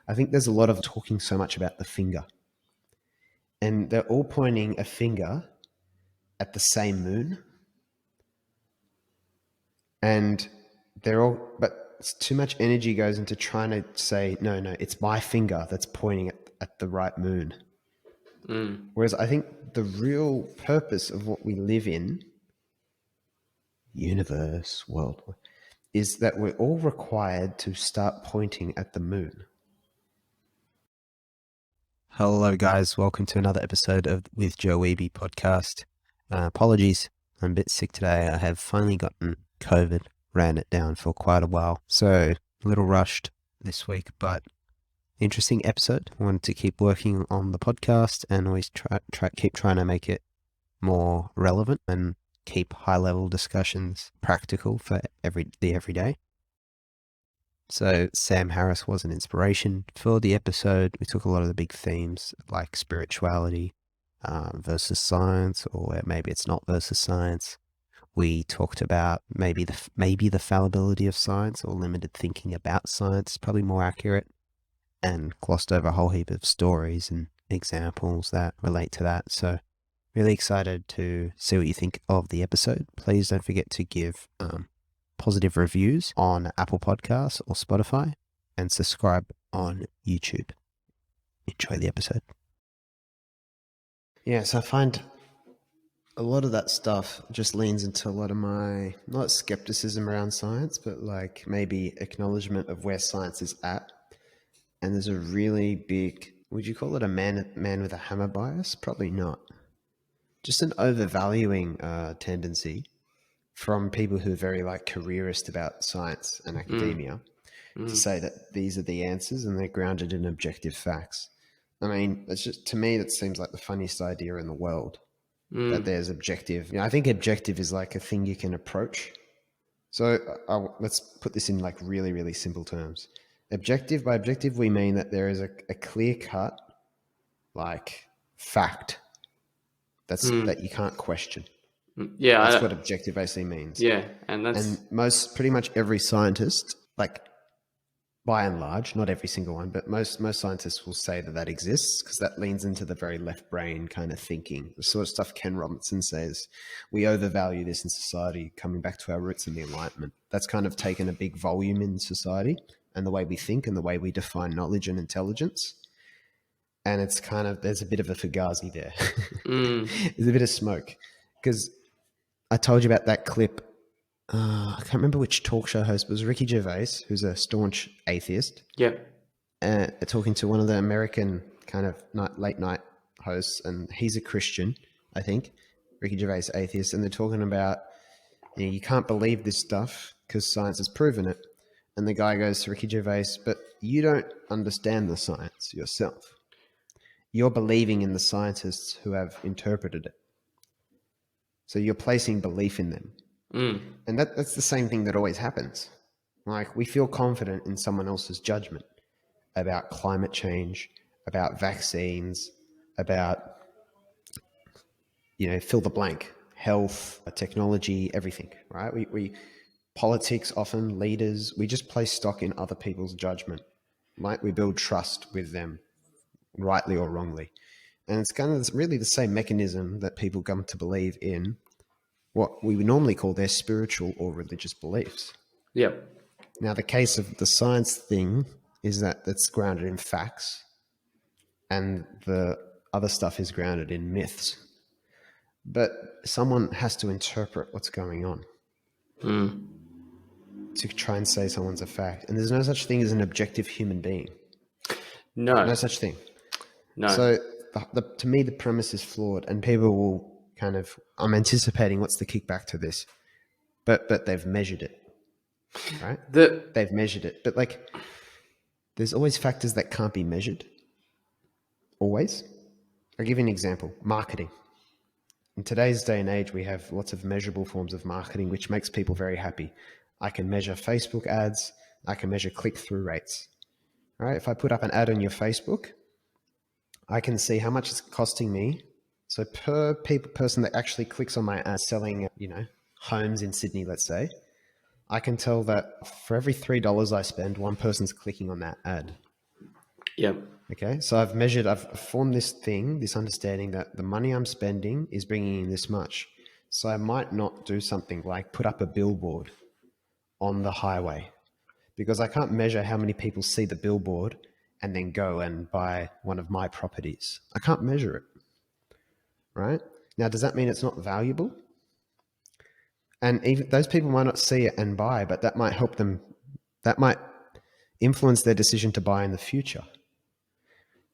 I think there's a lot of talking so much about the finger, and they're all pointing a finger at the same moon, and but too much energy goes into trying to say, no, it's my finger that's pointing at the right moon. Whereas I think the real purpose of what we live in, universe, world, is that we're all required to start pointing at the moon. Hello, guys. Welcome to another episode of With Joe Weeby podcast. Apologies, I'm a bit sick today. I have finally gotten COVID, ran it down for quite a while, so a little rushed this week, but interesting episode. I wanted to keep working on the podcast and always keep trying to make it more relevant and keep high-level discussions practical for the everyday. So Sam Harris was an inspiration for the episode. We took a lot of the big themes like spirituality versus science, or maybe it's not versus science. We talked about maybe the fallibility of science, or limited thinking about science, probably more accurate, and glossed over a whole heap of stories and examples that relate to that. So really excited to see what you think of the episode. Please don't forget to give positive reviews on Apple Podcasts or Spotify, and subscribe on YouTube. Enjoy the episode. Yeah, so I find a lot of that stuff just leans into a lot of my, not skepticism around science, but like maybe acknowledgement of where science is at. And there's a really big, would you call it a man with a hammer bias? Probably not. Just an overvaluing tendency from people who are very like careerist about science and academia to say that these are the answers and they're grounded in objective facts. I mean, it's just, to me, that seems like the funniest idea in the world, that there's objective. I think objective is like a thing you can approach. So let's put this in like really, really simple terms. Objective, by objective, we mean that there is a clear cut, like fact that you can't question. Yeah, that's what objective basically means. Yeah, and pretty much every scientist, like by and large, not every single one, but most scientists will say that exists, because that leans into the very left brain kind of thinking. The sort of stuff Ken Robinson says, we overvalue this in society, coming back to our roots in the Enlightenment. That's kind of taken a big volume in society and the way we think and the way we define knowledge and intelligence. And it's kind of, there's a bit of a fugazi there. There's a bit of smoke, because I told you about that clip. I can't remember which talk show host, but it was Ricky Gervais, who's a staunch atheist. Yep. Talking to one of the American kind of late night hosts, and he's a Christian, I think. Ricky Gervais, atheist, and they're talking about, you can't believe this stuff because science has proven it. And the guy goes to Ricky Gervais, but you don't understand the science yourself. You're believing in the scientists who have interpreted it. So you're placing belief in them. And that's the same thing that always happens. Like, we feel confident in someone else's judgment about climate change, about vaccines, about, fill the blank, health, technology, everything, right? We politics, often leaders, we just place stock in other people's judgment. Like, we build trust with them, rightly or wrongly. And it's kind of really the same mechanism that people come to believe in what we would normally call their spiritual or religious beliefs. Yep. Now, the case of the science thing is that that's grounded in facts, and the other stuff is grounded in myths. But someone has to interpret what's going on to try and say someone's a fact. And there's no such thing as an objective human being. No such thing. No. So to me, the premise is flawed, and people will kind of, I'm anticipating what's the kickback to this, but they've measured it, right? They've measured it, but like, there's always factors that can't be measured. Always. I'll give you an example. Marketing. In today's day and age, we have lots of measurable forms of marketing, which makes people very happy. I can measure Facebook ads. I can measure click-through rates. All right? If I put up an ad on your Facebook, I can see how much it's costing me. So per person that actually clicks on my ad selling, homes in Sydney, let's say, I can tell that for every $3 I spend, one person's clicking on that ad. Yeah. Okay, so I've formed this thing, this understanding that the money I'm spending is bringing in this much. So I might not do something like put up a billboard on the highway because I can't measure how many people see the billboard and then go and buy one of my properties. I can't measure it, right? Now, does that mean it's not valuable? And even those people might not see it and buy, but that might help them, that might influence their decision to buy in the future.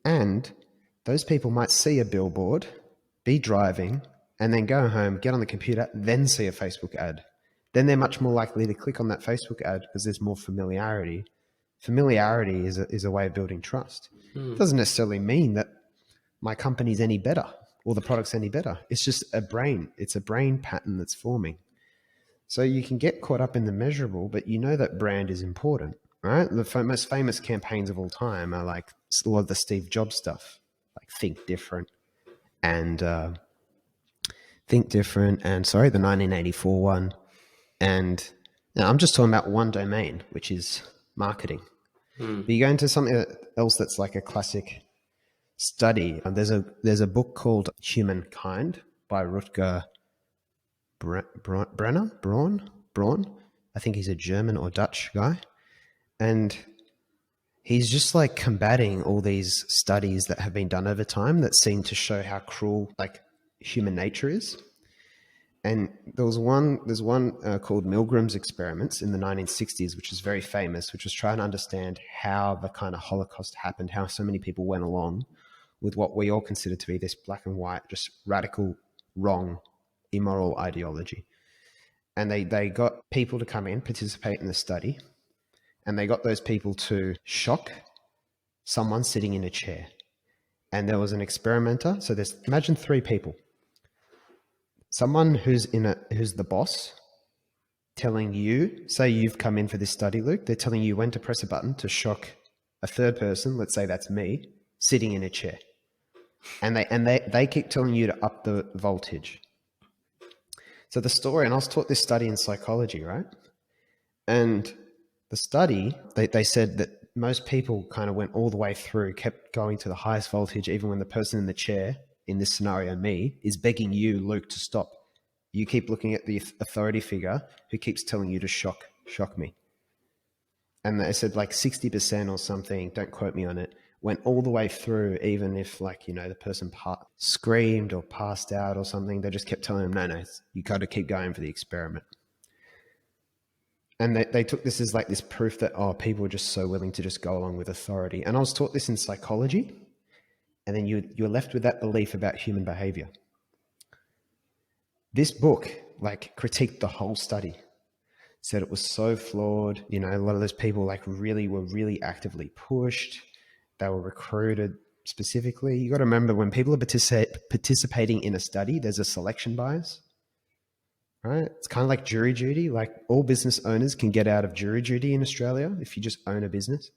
And those people might see a billboard, be driving, and then go home, get on the computer, then see a Facebook ad. Then they're much more likely to click on that Facebook ad because there's more familiarity. Familiarity is a way of building trust. It doesn't necessarily mean that my company's any better or the product's any better. It's just it's a brain pattern that's forming. So you can get caught up in the measurable, but you know that brand is important, right? The most famous campaigns of all time are like a lot of the Steve Jobs stuff, like Think Different and the 1984 one. And now I'm just talking about one domain, which is marketing. But you go into something else that's like a classic study. There's a book called Humankind by Rutger Braun. I think he's a German or Dutch guy. And he's just like combating all these studies that have been done over time that seem to show how cruel like human nature is. And there's one called Milgram's experiments in the 1960s, which is very famous, which was trying to understand how the kind of Holocaust happened, how so many people went along with what we all consider to be this black and white, just radical, wrong, immoral ideology. And they got people to come in, participate in the study, and they got those people to shock someone sitting in a chair. And there was an experimenter. So imagine three people. Someone who's the boss telling you, say you've come in for this study, Luke, they're telling you when to press a button to shock a third person, let's say that's me, sitting in a chair. And they keep telling you to up the voltage. So the story, and I was taught this study in psychology, right? And the study, they said that most people kind of went all the way through, kept going to the highest voltage, even when the person in the chair, in this scenario, me, is begging you, Luke, to stop. You keep looking at the authority figure who keeps telling you to shock me. And they said like 60% or something, don't quote me on it, went all the way through, even if like, the person screamed or passed out or something. They just kept telling them, no, you got to keep going for the experiment. And they took this as like this proof that, people are just so willing to just go along with authority. And I was taught this in psychology. And then you're left with that belief about human behavior. This book like critiqued the whole study, said it was so flawed. A lot of those people like were really actively pushed. They were recruited specifically. You got to remember when people are participating in a study, there's a selection bias. Right? It's kind of like jury duty. Like all business owners can get out of jury duty in Australia if you just own a business.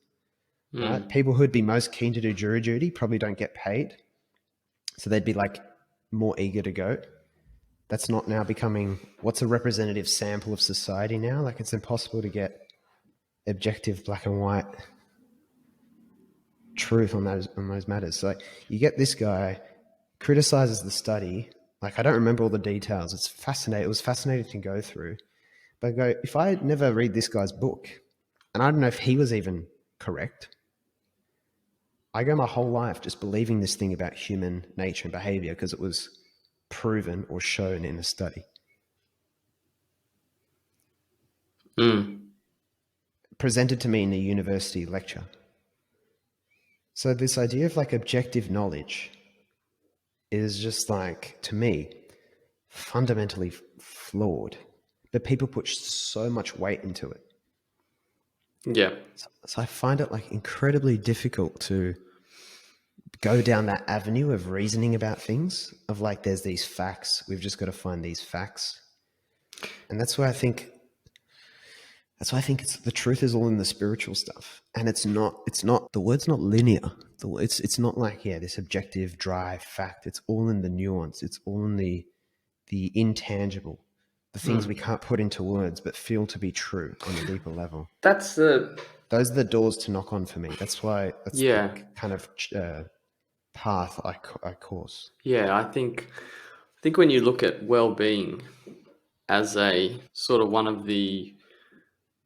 Right? People who'd be most keen to do jury duty probably don't get paid. So they'd be like more eager to go. That's not now becoming what's a representative sample of society now. Like it's impossible to get objective black and white truth on those matters. So you get this guy criticizes the study. Like I don't remember all the details. It's fascinating. It was fascinating to go through. But I go, if I never read this guy's book, and I don't know if he was even correct, I go my whole life just believing this thing about human nature and behavior because it was proven or shown in a study. Presented to me in a university lecture. So this idea of like objective knowledge is just like, to me, fundamentally flawed. But people put so much weight into it. Yeah. So I find it like incredibly difficult to go down that avenue of reasoning about things, of like there's these facts, we've just got to find these facts. And that's why I think the truth is all in the spiritual stuff. And it's not the word's not linear. It's not like, this objective dry fact. It's all in the nuance. It's all in the intangible, the things we can't put into words but feel to be true on a deeper level. That's the those are the doors to knock on for me. That's why that's the Yeah. kind of path I course. Yeah. I think when you look at well-being as a sort of one of the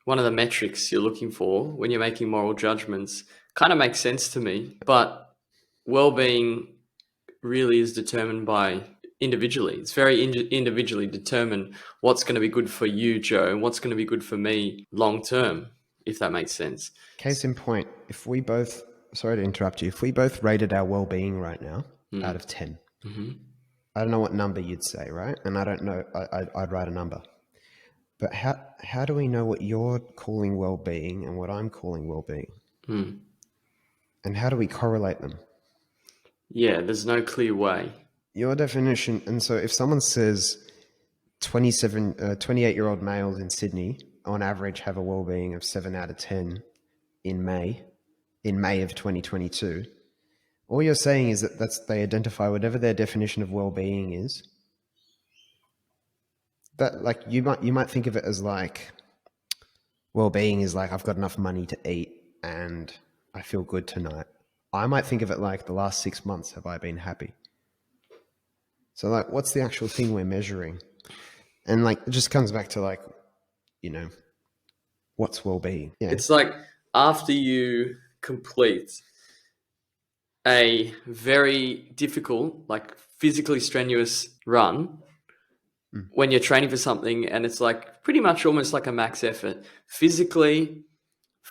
metrics you're looking for when you're making moral judgments, kind of makes sense to me. But well-being really is determined by individually. It's very individually determined what's going to be good for you, Joe, and what's going to be good for me long term, if that makes sense. Case in point, if we both, sorry to interrupt you, if we both rated our well-being right now out of 10, I don't know what number you'd say, right? And I don't know, I'd write a number. But how do we know what you're calling well-being and what I'm calling well-being? And how do we correlate them? Yeah, there's no clear way. Your definition, and so if someone says 28-year-old males in Sydney on average have a well-being of 7 out of 10 in May of 2022, all you're saying is that they identify whatever their definition of well-being is. That, like, you might think of it as like, well-being is like, I've got enough money to eat and I feel good tonight. I might think of it like, the last 6 months have I been happy? So, like, what's the actual thing we're measuring? And, like, it just comes back to, like, what's well-being? Yeah. It's like after you complete a very difficult, like physically strenuous run, when you're training for something and it's like pretty much almost like a max effort. Physically,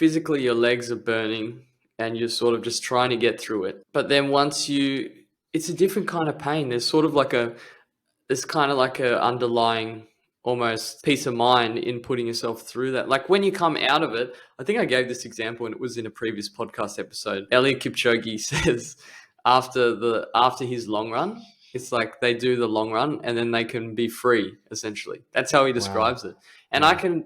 your legs are burning and you're sort of just trying to get through it. But then it's a different kind of pain. There's kind of like a underlying almost peace of mind in putting yourself through that. Like when you come out of it, I think I gave this example and it was in a previous podcast episode. Eliud Kipchoge says after his long run, it's like they do the long run and then they can be free, essentially. That's how he describes it. And I can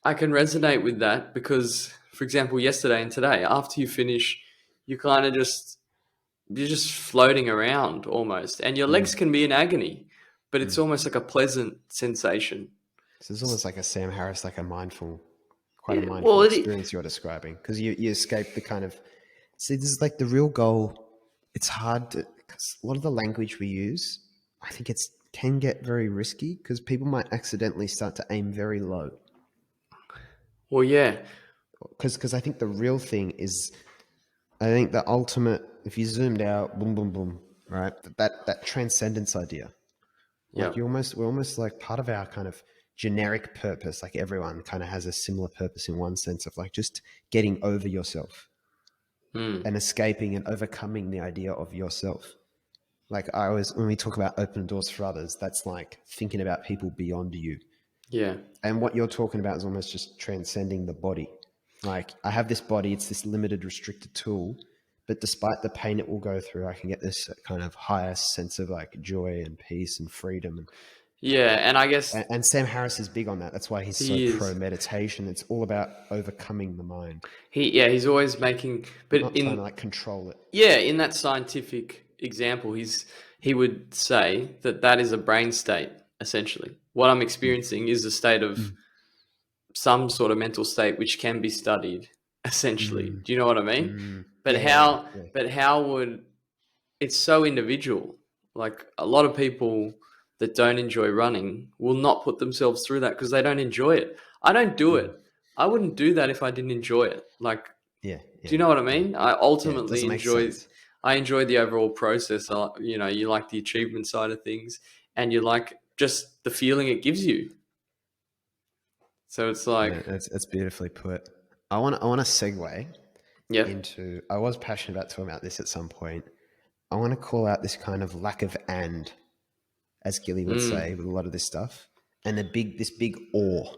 resonate with that because, for example, yesterday and today, after you finish, you kind of you're just floating around almost, and your legs can be in agony, but it's almost like a pleasant sensation. So it's almost like a Sam Harris, like quite a Yeah, mindful well, experience you're describing, because you escape the kind of, see, this is like the real goal. It's hard to, because a lot of the language we use, I think can get very risky because people might accidentally start to aim very low. well, yeah, Because I think the real thing is, I think the ultimate, if you zoomed out, boom, boom, boom, right? That transcendence idea. yeah, Like we're almost like part of our kind of generic purpose. Like everyone kind of has a similar purpose in one sense of like just getting over yourself and escaping and overcoming the idea of yourself. Like when we talk about open doors for others, that's like thinking about people beyond you. yeah, And what you're talking about is almost just transcending the body. Like, I have this body, it's this limited, restricted tool, but despite the pain it will go through, I can get this kind of higher sense of like joy and peace and freedom. yeah. And I guess And Sam Harris is big on that. That's why he's so he pro is. meditation. It's all about overcoming the mind, He's always making, but not trying to like control it. yeah, in that scientific example, he would say that is a brain state, essentially. What I'm experiencing is a state of some sort of mental state which can be studied, essentially. Do you know what I mean? But Yeah. how would it's so individual. Like a lot of people that don't enjoy running will not put themselves through that because they don't enjoy it. I don't do it. I wouldn't do that if I didn't enjoy it. Like, Yeah. do you know what I mean? I Yeah. It ultimately doesn't make sense. I enjoy the overall process. You like the achievement side of things and you like just the feeling it gives you. So it's Yeah, like, it's beautifully put. I want to segue yeah, into, I was passionate about talking about this at some point. I want to call out this kind of lack of and, as Gilly would say, with a lot of this stuff, and this big awe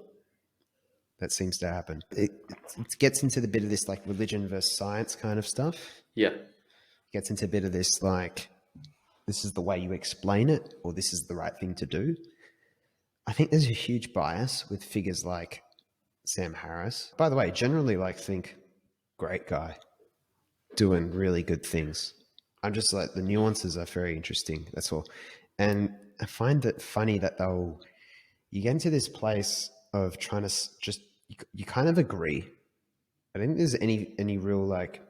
that seems to happen. It gets into the bit of this like religion versus science kind of stuff. yeah, It gets into a bit of this like, this is the way you explain it, or this is the right thing to do. I think there's a huge bias with figures like Sam Harris. By the way, generally like think great guy doing really good things. I'm just like, the nuances are very interesting. That's all. And I find that funny that you get into this place of trying to just, you kind of agree. I don't think there's any real like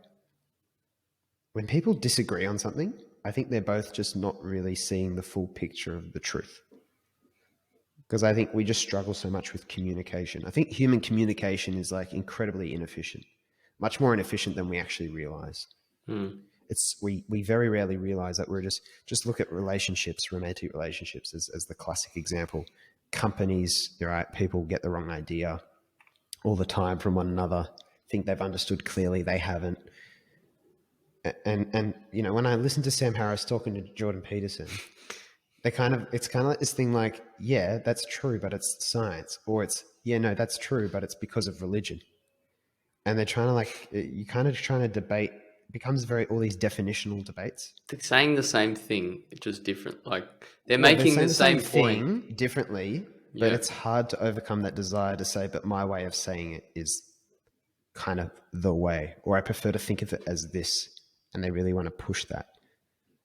when people disagree on something, I think they're both just not really seeing the full picture of the truth. Because I think we just struggle so much with communication. I think human communication is like incredibly inefficient, much more inefficient than we actually realize. We very rarely realize that we're just look at relationships, romantic relationships as the classic example. Companies, right? People get the wrong idea all the time from one another, think they've understood clearly, they haven't. And you know, when I listen to Sam Harris talking to Jordan Peterson, it's kind of like this thing like, yeah, that's true, but it's science, or it's, yeah, no, that's true, but it's because of religion. And they're trying to like, you kind of trying to debate, it becomes all these definitional debates. They're saying the same thing, just different. Like they're Well, they're making saying the the same same point. thing differently, but it's hard to overcome that desire to say, but my way of saying it is kind of the way, or I prefer to think of it as this. And they really want to push that.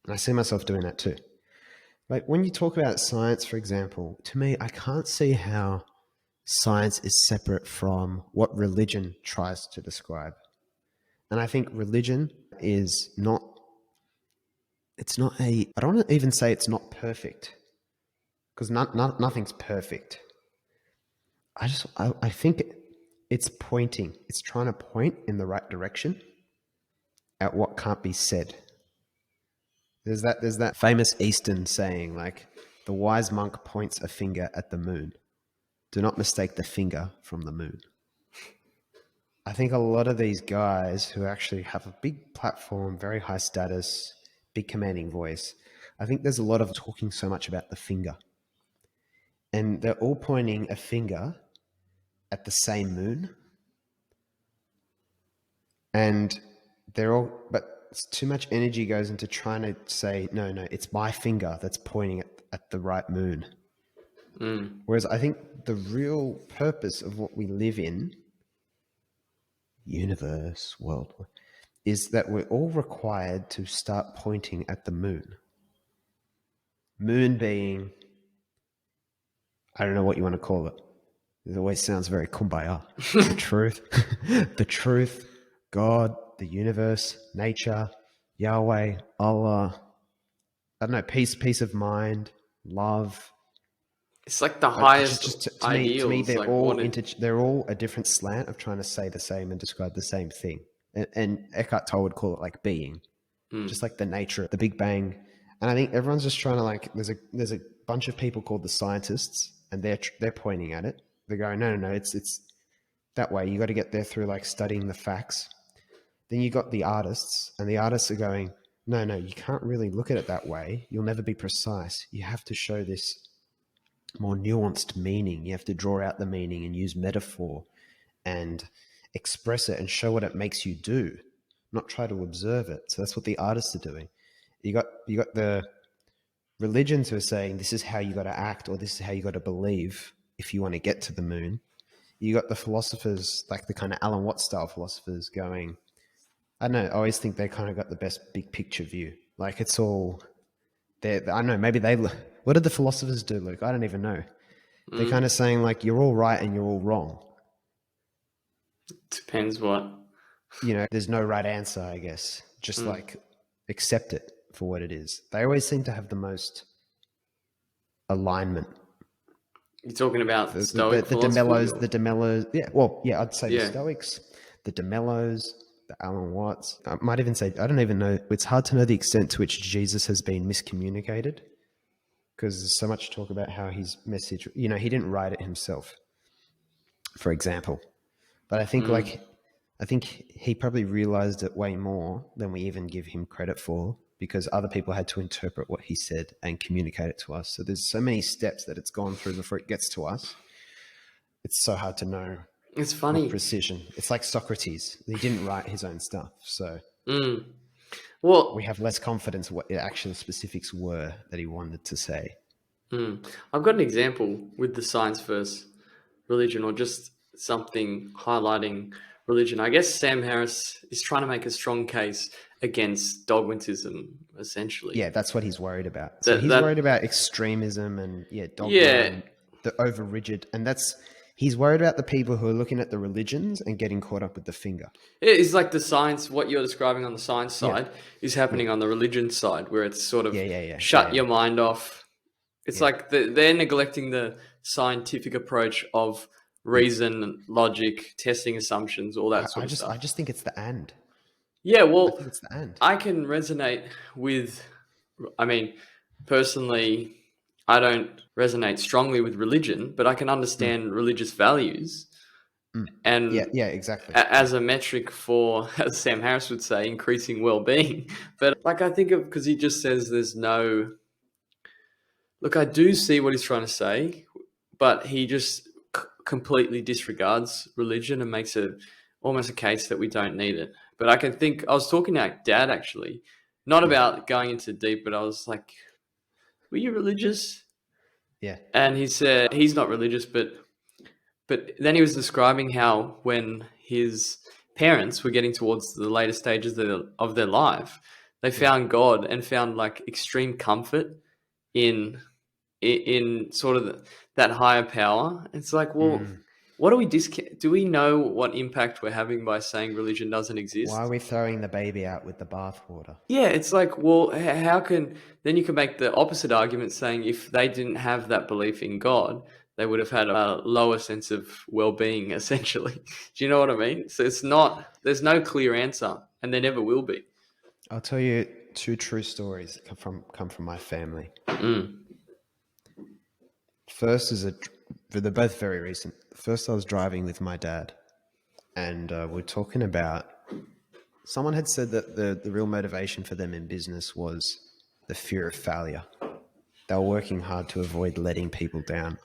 And I see myself doing that too. Like when you talk about science, for example, to me, I can't see how science is separate from what religion tries to describe. And I think religion is not, I don't want to even say it's not perfect, because nothing's perfect. I think it's pointing, it's trying to point in the right direction at what can't be said. There's that famous Eastern saying, like, the wise monk points a finger at the moon. Do not mistake the finger from the moon. I think a lot of these guys who actually have a big platform, very high status, big commanding voice, I think there's a lot of talking so much about the finger. And they're all pointing a finger at the same moon. And but too much energy goes into trying to say, no, it's my finger that's pointing at the right moon. Whereas I think the real purpose of what we live in, universe, world, is that we're all required to start pointing at the moon. Moon being, I don't know what you want to call it. It always sounds very kumbaya. The truth, the truth, God, the universe, nature, Yahweh, Allah, I don't know, peace of mind, love. It's like the highest to ideals. me, they're like all they're all a different slant of trying to say the same and describe the same thing. And Eckhart Tolle would call it like being, just like the nature, the Big Bang. And I think everyone's just trying to like. There's a bunch of people called the scientists, and they're pointing at it. They're going, no, it's that way. You got to get there through like studying the facts. Then you got the artists, and the artists are going, no, you can't really look at it that way. You'll never be precise. You have to show this more nuanced meaning. You have to draw out the meaning and use metaphor and express it and show what it makes you do, not try to observe it. So that's what the artists are doing. You got the religions who are saying this is how you got to act, or this is how you got to believe if you want to get to the moon. You got the philosophers, like the kind of Alan Watts style philosophers going, I don't know, I always think they kind of got the best big picture view. Like it's all there. I don't know, maybe what did the philosophers do, Luke? I don't even know. They're kind of saying like, you're all right and you're all wrong. Depends what. You know, there's no right answer, I guess. Just like accept it for what it is. They always seem to have the most alignment. You're talking about the Stoic DeMellos, the DeMellos. Yeah, well, yeah, I'd say Yeah. the Stoics, the DeMellos, the Alan Watts. I might even say, I don't even know. It's hard to know the extent to which Jesus has been miscommunicated, because there's so much talk about how his message, you know, he didn't write it himself, for example. But I think I think he probably realized it way more than we even give him credit for, because other people had to interpret what he said and communicate it to us. So there's so many steps that it's gone through before it gets to us. It's so hard to know. It's funny. With precision. It's like Socrates. He didn't write his own stuff. So well, we have less confidence what the actual specifics were that he wanted to say. I've got an example with the science versus religion, or just something highlighting religion. I guess Sam Harris is trying to make a strong case against dogmatism, essentially. Yeah, that's what he's worried about. So he's worried about extremism and dogma and the over rigid. And that's, He's worried about the people who are looking at the religions and getting caught up with the finger. It's like the science, what you're describing on the science Yeah. side is happening on the religion side, where it's sort of Yeah. shut your mind off. It's Yeah. like they're neglecting the scientific approach of reason, logic, testing assumptions, all that sort I of stuff. just think it's the and. Yeah, I well, think it's the and. I can resonate with, I mean, personally, I don't resonate strongly with religion, but I can understand religious values. And Yeah, exactly. as a metric for, as Sam Harris would say, increasing well-being. But like I think of, because he just says there's no, look, I do see what he's trying to say, but he just completely disregards religion and makes it almost a case that we don't need it. But I can think, I was talking to Dad actually, not about going into deep, but I was like, were you religious? Yeah. And he said he's not religious, but then he was describing how when his parents were getting towards the later stages of their life, they found God and found like extreme comfort in sort of that higher power. It's like, well, what do we do we know what impact we're having by saying religion doesn't Why are exist? we throwing the baby out with the bathwater? Yeah, it's like, well, how can then you can make the opposite argument saying if they didn't have that belief in God, they would have had a lower sense of well-being, essentially. Do you know what I mean? So it's not, there's no clear answer, and there never will be. I'll tell you two true stories that come from my family. First is they're both very recent. First, I was driving with my dad, and we're talking about someone had said that the real motivation for them in business was the fear of failure. They were working hard to avoid letting people down.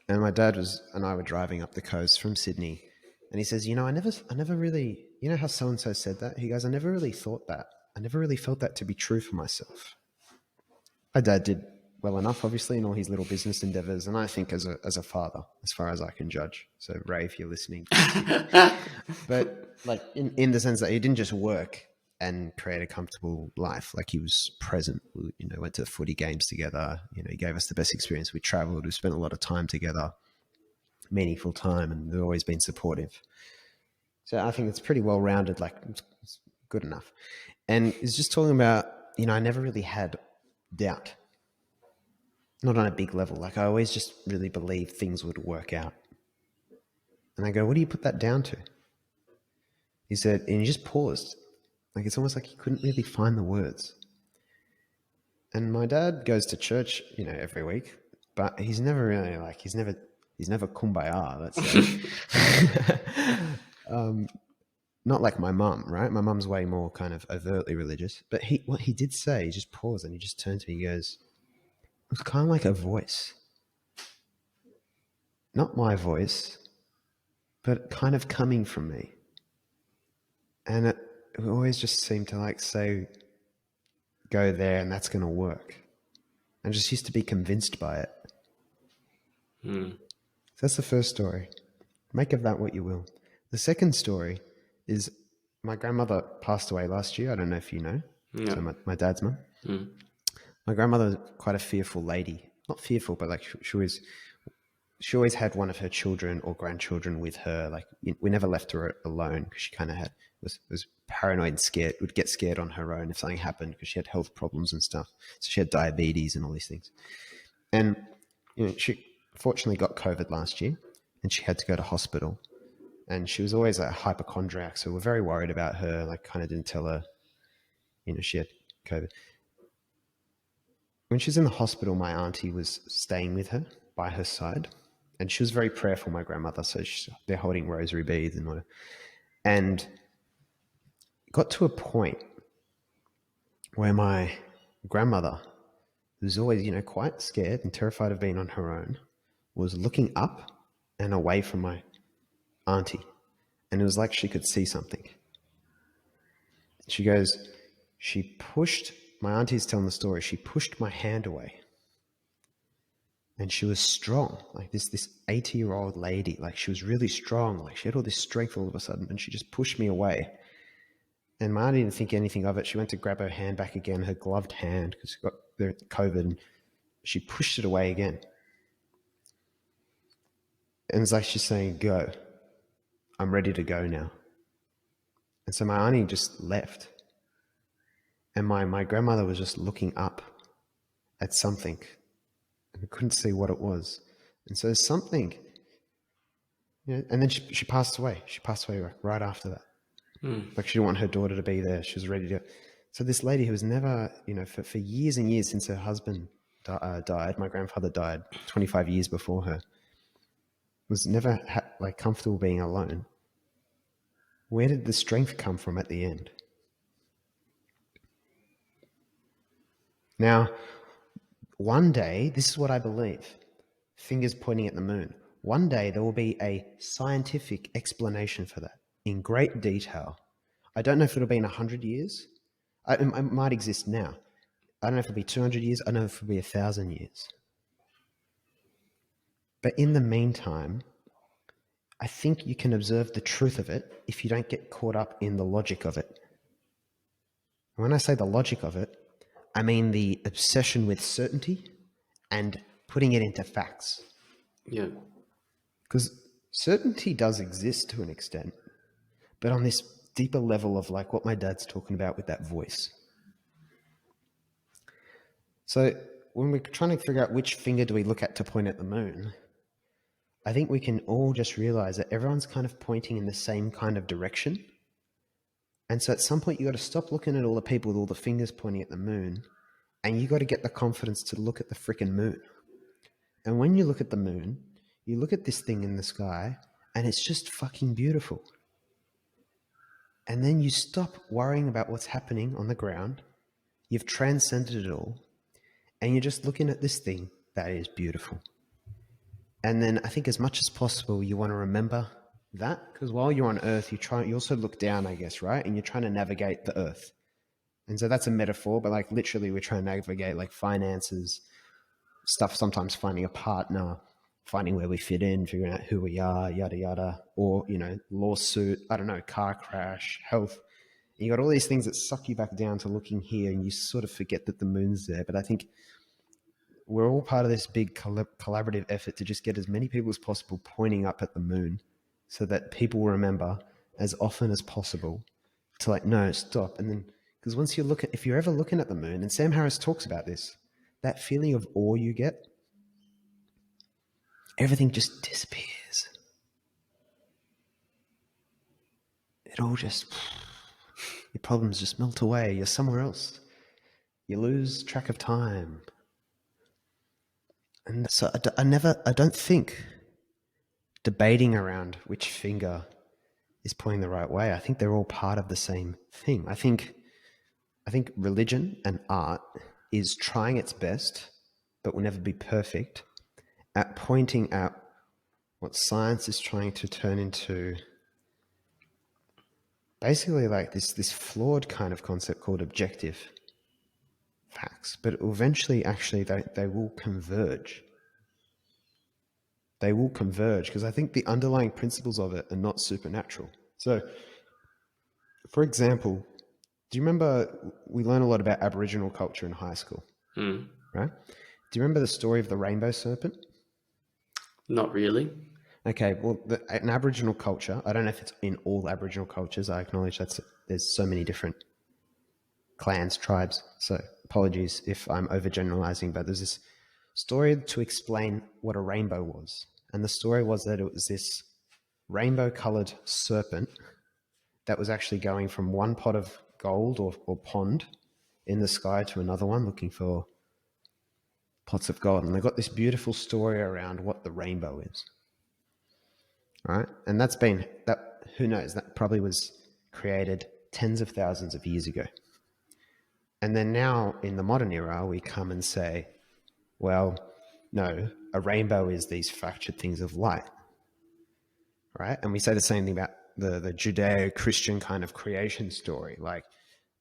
And my dad and I were driving up the coast from Sydney, and he says, I never really, how so and so said that. He goes, I never really thought that. I never really felt that to be true for myself. My dad did well enough, obviously, in all his little business endeavors, and I think as a father, as far as I can judge. So, Ray, if you're listening, but like in the sense that he didn't just work and create a comfortable life, like he was present. We, went to the footy games together. He gave us the best experience. We traveled. We spent a lot of time together, meaningful time, and they've always been supportive. So I think it's pretty well rounded. Like it's good enough. And he's just talking about, I never really had doubt. Not on a big level. Like I always just really believed things would work out. And I go, what do you put that down to? He said, and he just paused. Like it's almost like he couldn't really find the words. And my dad goes to church, every week, but he's never really like, he's never kumbaya, let's say. Not like my mum, right? My mum's way more kind of overtly religious. But what he did say, he just paused and he just turned to me, he goes, it was kind of like a voice. Not my voice, but kind of coming from me. And it always just seemed to like say, go there and that's going to work. I just used to be convinced by it. So that's the first story. Make of that what you will. The second story is my grandmother passed away last year. I don't know if you know. Yeah. So my dad's mum. My grandmother was quite a fearful lady. Not fearful, but like she always had one of her children or grandchildren with her. Like we never left her alone because she kind of was paranoid and scared, would get scared on her own if something happened because she had health problems and stuff. So she had diabetes and all these things. And she fortunately got COVID last year and she had to go to hospital. And she was always a hypochondriac, so we're very worried about her, like kind of didn't tell her, she had COVID. When she was in the hospital, my auntie was staying with her by her side. And she was very prayerful, my grandmother, so they're holding rosary beads and whatever. And it got to a point where my grandmother, who was always, quite scared and terrified of being on her own, was looking up and away from my auntie. And it was like she could see something. She goes, my auntie's telling the story, she pushed my hand away. And she was strong, like this 80-year-old lady, like she was really strong, like she had all this strength all of a sudden, and she just pushed me away. And my auntie didn't think anything of it. She went to grab her hand back again, her gloved hand, because she got the COVID, and she pushed it away again. And it's like she's saying, go. I'm ready to go now. And so my auntie just left. And my grandmother was just looking up at something and couldn't see what it was. And so something, and then she passed away. She passed away right after that. Like she didn't want her daughter to be there. She was ready to go. So this lady who was never, for years and years since her husband died, my grandfather died 25 years before her, was never comfortable being alone. Where did the strength come from at the end? Now, one day, this is what I believe, fingers pointing at the moon. One day there will be a scientific explanation for that in great detail. I don't know if it'll be in 100 years. It might exist now. I don't know if it'll be 200 years. I don't know if it'll be 1,000 years. But in the meantime, I think you can observe the truth of it if you don't get caught up in the logic of it. When I say the logic of it, I mean the obsession with certainty and putting it into facts. Yeah. Because certainty does exist to an extent, but on this deeper level of like what my dad's talking about with that voice. So when we're trying to figure out which finger do we look at to point at the moon, I think we can all just realize that everyone's kind of pointing in the same kind of direction. And so at some point you got to stop looking at all the people with all the fingers pointing at the moon, and you got to get the confidence to look at the freaking moon. And when you look at the moon, you look at this thing in the sky and it's just fucking beautiful. And then you stop worrying about what's happening on the ground. You've transcended it all. And you're just looking at this thing that is beautiful. And then I think as much as possible, you want to remember that, because while you're on Earth, you also look down, I guess, right? And you're trying to navigate the Earth. And so that's a metaphor, but like literally we're trying to navigate like finances, stuff, sometimes finding a partner, finding where we fit in, figuring out who we are, yada, yada, or, lawsuit, I don't know, car crash, health. And you got all these things that suck you back down to looking here, and you sort of forget that the moon's there. But I think we're all part of this big collaborative effort to just get as many people as possible pointing up at the moon so that people remember as often as possible to like, no, stop. And then, because once if you're ever looking at the moon, and Sam Harris talks about this, that feeling of awe you get, everything just disappears. It all just, your problems just melt away. You're somewhere else. You lose track of time. And so I don't think debating around which finger is pointing the right way. I think they're all part of the same thing. I think religion and art is trying its best, but will never be perfect, at pointing at what science is trying to turn into basically like this flawed kind of concept called objective facts. But eventually, actually, they will converge. They will converge because I think the underlying principles of it are not supernatural. So, for example, do you remember we learn a lot about Aboriginal culture in high school, right? Do you remember the story of the rainbow serpent? Not really. Okay, well, in Aboriginal culture, I don't know if it's in all Aboriginal cultures. I acknowledge there's so many different clans, tribes. So apologies if I'm overgeneralizing, but there's this story to explain what a rainbow was. And the story was that it was this rainbow-colored serpent that was actually going from one pot of gold or pond in the sky to another one looking for pots of gold. And they got this beautiful story around what the rainbow is. Right? And who knows, that probably was created tens of thousands of years ago. And then now in the modern era, we come and say, well, no, a rainbow is these fractured things of light. Right? And we say the same thing about the Judeo-Christian kind of creation story. Like,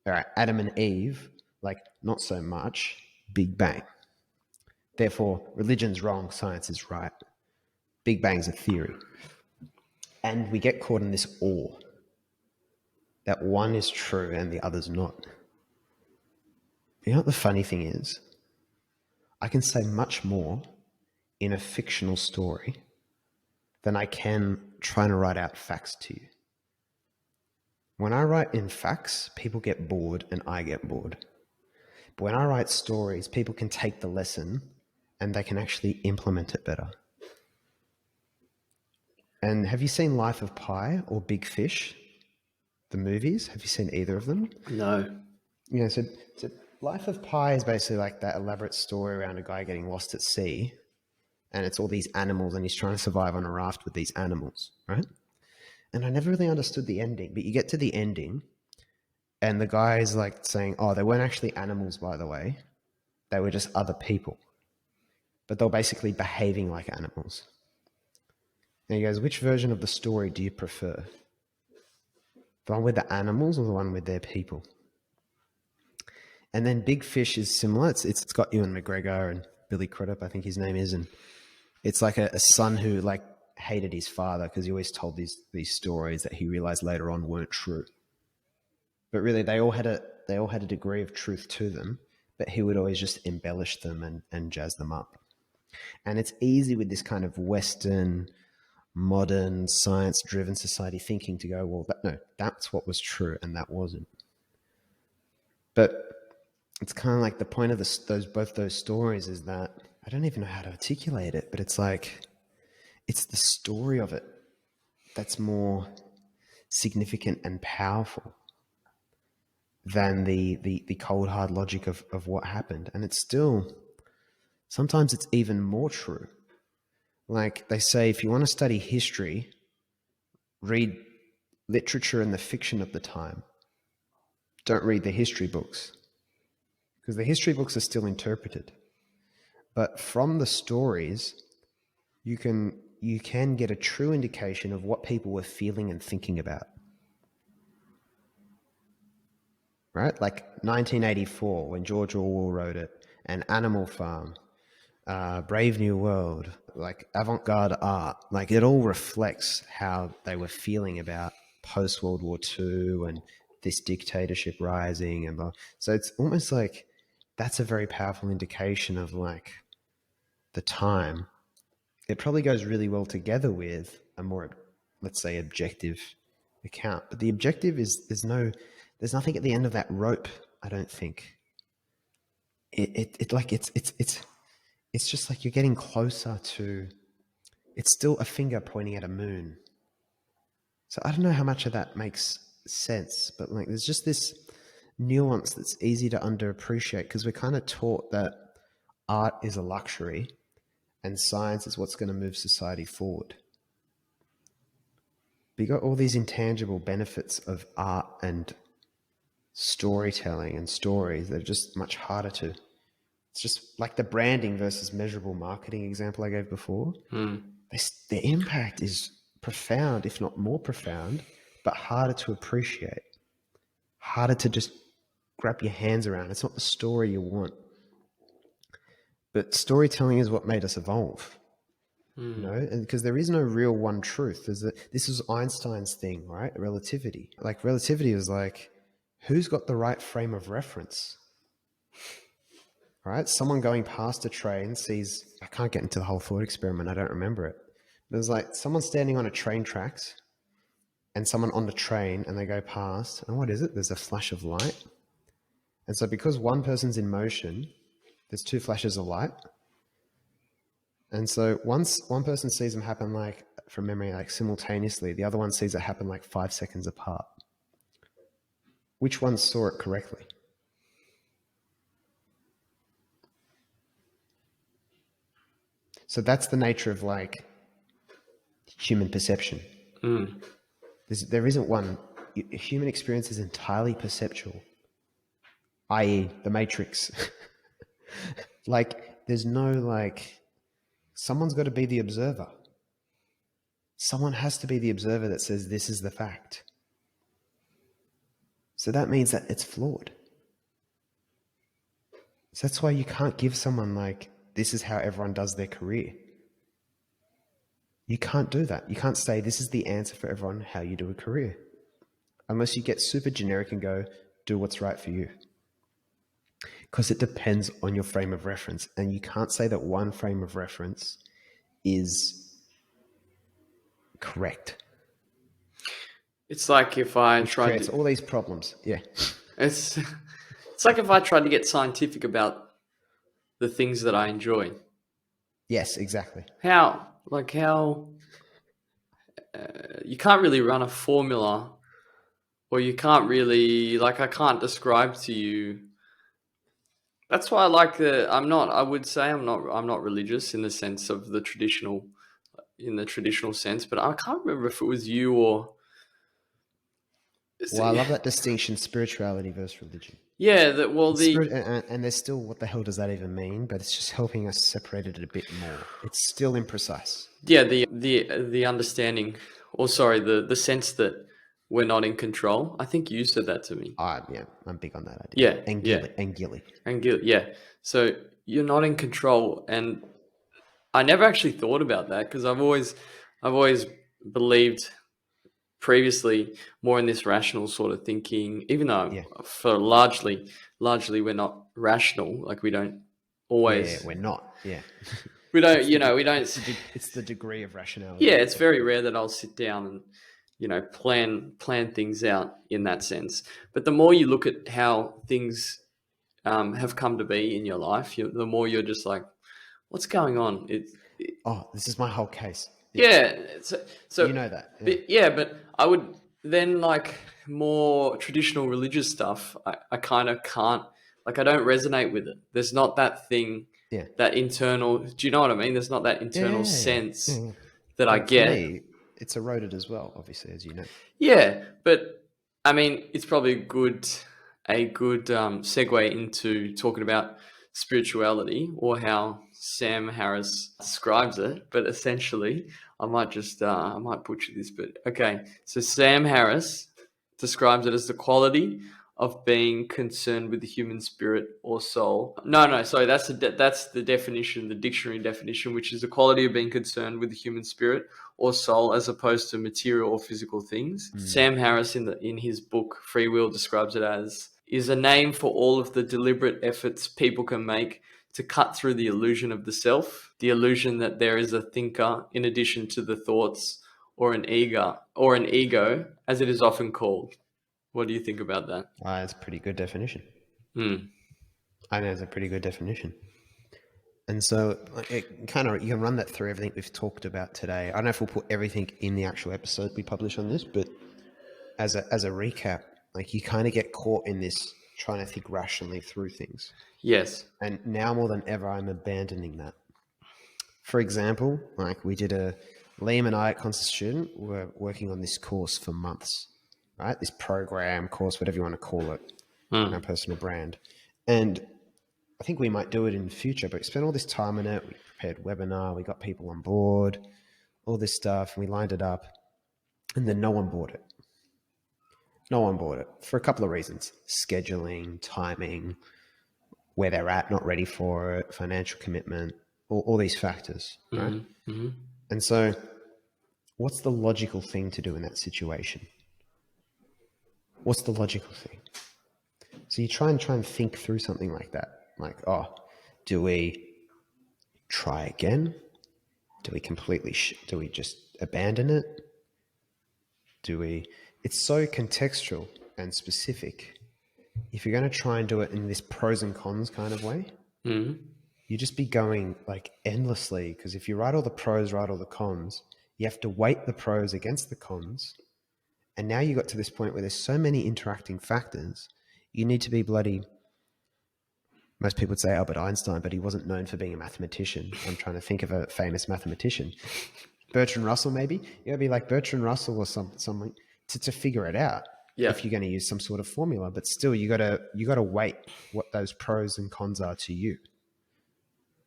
all right, Adam and Eve, like not so much, Big Bang. Therefore, religion's wrong, science is right. Big Bang's a theory. And we get caught in this awe that one is true and the other's not. You know what the funny thing is? I can say much more in a fictional story than I can trying to write out facts to you. When I write in facts, people get bored and I get bored. But when I write stories, people can take the lesson and they can actually implement it better. And have you seen Life of Pi or Big Fish, the movies? Have you seen either of them? No. Yeah, so Life of Pi is basically like that elaborate story around a guy getting lost at sea, and it's all these animals, and he's trying to survive on a raft with these animals, right? And I never really understood the ending, but you get to the ending, and the guy is like saying, oh, they weren't actually animals, by the way. They were just other people. But they were basically behaving like animals. And he goes, which version of the story do you prefer? The one with the animals or the one with their people? And then Big Fish is similar. It's got Ewan McGregor and Billy Crudup, I think his name is. And it's like a son who like hated his father because he always told these stories that he realized later on weren't true. But really, they all had a degree of truth to them, but he would always just embellish them and jazz them up. And it's easy with this kind of Western, modern, science-driven society thinking to go, well, no, that's what was true and that wasn't. But it's kind of like the point of both those stories is that I don't even know how to articulate it, but it's like it's the story of it that's more significant and powerful than the cold hard logic of what happened. And it's still sometimes it's even more true. Like they say, if you want to study history, read literature and the fiction of the time. Don't read the history books, because the history books are still interpreted. But from the stories, you can get a true indication of what people were feeling and thinking about. Right? Like 1984, when George Orwell wrote it, and Animal Farm, Brave New World, like avant-garde art, like it all reflects how they were feeling about post-World War II and this dictatorship rising and blah. So it's almost like that's a very powerful indication of like the time. It probably goes really well together with a more, let's say, objective account. But the objective is there's nothing at the end of that rope, I don't think. It's just like you're getting closer to, it's still a finger pointing at a moon. So I don't know how much of that makes sense, but like there's just this nuance that's easy to underappreciate because we're kind of taught that art is a luxury and science is what's going to move society forward. But you got all these intangible benefits of art and storytelling and stories that are just much harder to. It's just like the branding versus measurable marketing example I gave before. The impact is profound, if not more profound, but harder to appreciate, harder to just grab your hands around. It's not the story you want. But storytelling is what made us evolve. You know, and because there is no real one truth. This is Einstein's thing, right? Relativity. Like relativity is like, who's got the right frame of reference? Right? Someone going past a train sees, I can't get into the whole thought experiment. I don't remember it. There's like someone standing on a train tracks and someone on the train and they go past. And what is it? There's a flash of light. And so because one person's in motion, there's two flashes of light. And so once one person sees them happen like from memory, like simultaneously, the other one sees it happen like 5 seconds apart. Which one saw it correctly? So that's the nature of like human perception. There isn't one. Human experience is entirely perceptual, i.e. the Matrix. Like there's no like, someone's got to be the observer. Someone has to be the observer that says this is the fact. So that means that it's flawed. So that's why you can't give someone like, this is how everyone does their career. You can't do that. You can't say this is the answer for everyone how you do a career. Unless you get super generic and go, do what's right for you. Because it depends on your frame of reference. And you can't say that one frame of reference is correct. It's like if I Which tried creates to, all these problems. Yeah. it's it's like if I tried to get scientific about the things that I enjoy. Yes, exactly. How you can't really run a formula, or you can't really, like, I can't describe to you. That's why I like I would say I'm not religious in the sense of in the traditional sense, but I can't remember if it was you or Well, I love that distinction, spirituality versus religion. yeah, And there's still, what the hell does that even mean? But it's just helping us separate it a bit more. It's still imprecise. the understanding, or sorry, the sense that we're not in control. I think you said that to me. Yeah, I'm big on that idea. Yeah, And yeah. Gilly. And Gilly. And guilt, yeah. So you're not in control, and I never actually thought about that because I've always believed previously more in this rational sort of thinking, even though Yeah. for largely we're not rational. Like we don't Yeah, always, we're not. Yeah. we don't, we don't. It's the degree of rationality. Yeah, it's very rare that I'll sit down and plan things out in that sense. But the more you look at how things have come to be in your life, the more you're just like, what's going on? Oh, this is my whole case. Yeah. So You know that. Yeah. but, yeah, but I would then, like, more traditional religious stuff. I kind of can't, like, I don't resonate with it. There's not that thing, Yeah. that internal. Do you know what I mean? There's not that internal Yeah. sense Yeah. that I For get. me, it's eroded as well, obviously, as you know. Yeah, but I mean, it's probably a good segue into talking about spirituality, or how Sam Harris describes it. But essentially, I might butcher this, but okay. So Sam Harris describes it as the quality of being concerned with the human spirit or soul. No, sorry, that's the definition, the dictionary definition, which is the quality of being concerned with the human spirit or soul as opposed to material or physical things. Sam Harris in his book Free Will describes it as is a name for all of the deliberate efforts people can make to cut through the illusion of the self, the illusion that there is a thinker in addition to the thoughts, or an ego, as it is often called. What do you think about that? That's a pretty good definition. Mm. I know it's a pretty good definition. And so it kind of, you can run that through everything we've talked about today. I don't know if we'll put everything in the actual episode we publish on this, but as a recap, like, you kind of get caught in this trying to think rationally through things. Yes. And now more than ever, I'm abandoning that. For example, like, Liam and I at Constant Student were working on this course for months, right? This program, course, whatever you want to call it, in our personal brand. And I think we might do it in the future, but we spent all this time on it. We prepared webinar, we got people on board, all this stuff, and we lined it up, and then no one bought it. No one bought it for a couple of reasons: scheduling, timing, where they're at, not ready for it, financial commitment, all these factors, right? Mm-hmm. And so what's the logical thing to do in that situation? What's the logical thing? So you try and think through something like that. Like, do we try again? Do we completely, do we just abandon it? It's so contextual and specific. If you're going to try and do it in this pros and cons kind of way, you just be going like endlessly, because if you write all the pros, write all the cons, you have to weight the pros against the cons. And now you got to this point where there's so many interacting factors, you need to be most people would say Albert Einstein, but he wasn't known for being a mathematician. I'm trying to think of a famous mathematician. Bertrand Russell, maybe? You gotta be like Bertrand Russell or something to figure it out. Yeah. If you're going to use some sort of formula, but still you gotta weight what those pros and cons are to you.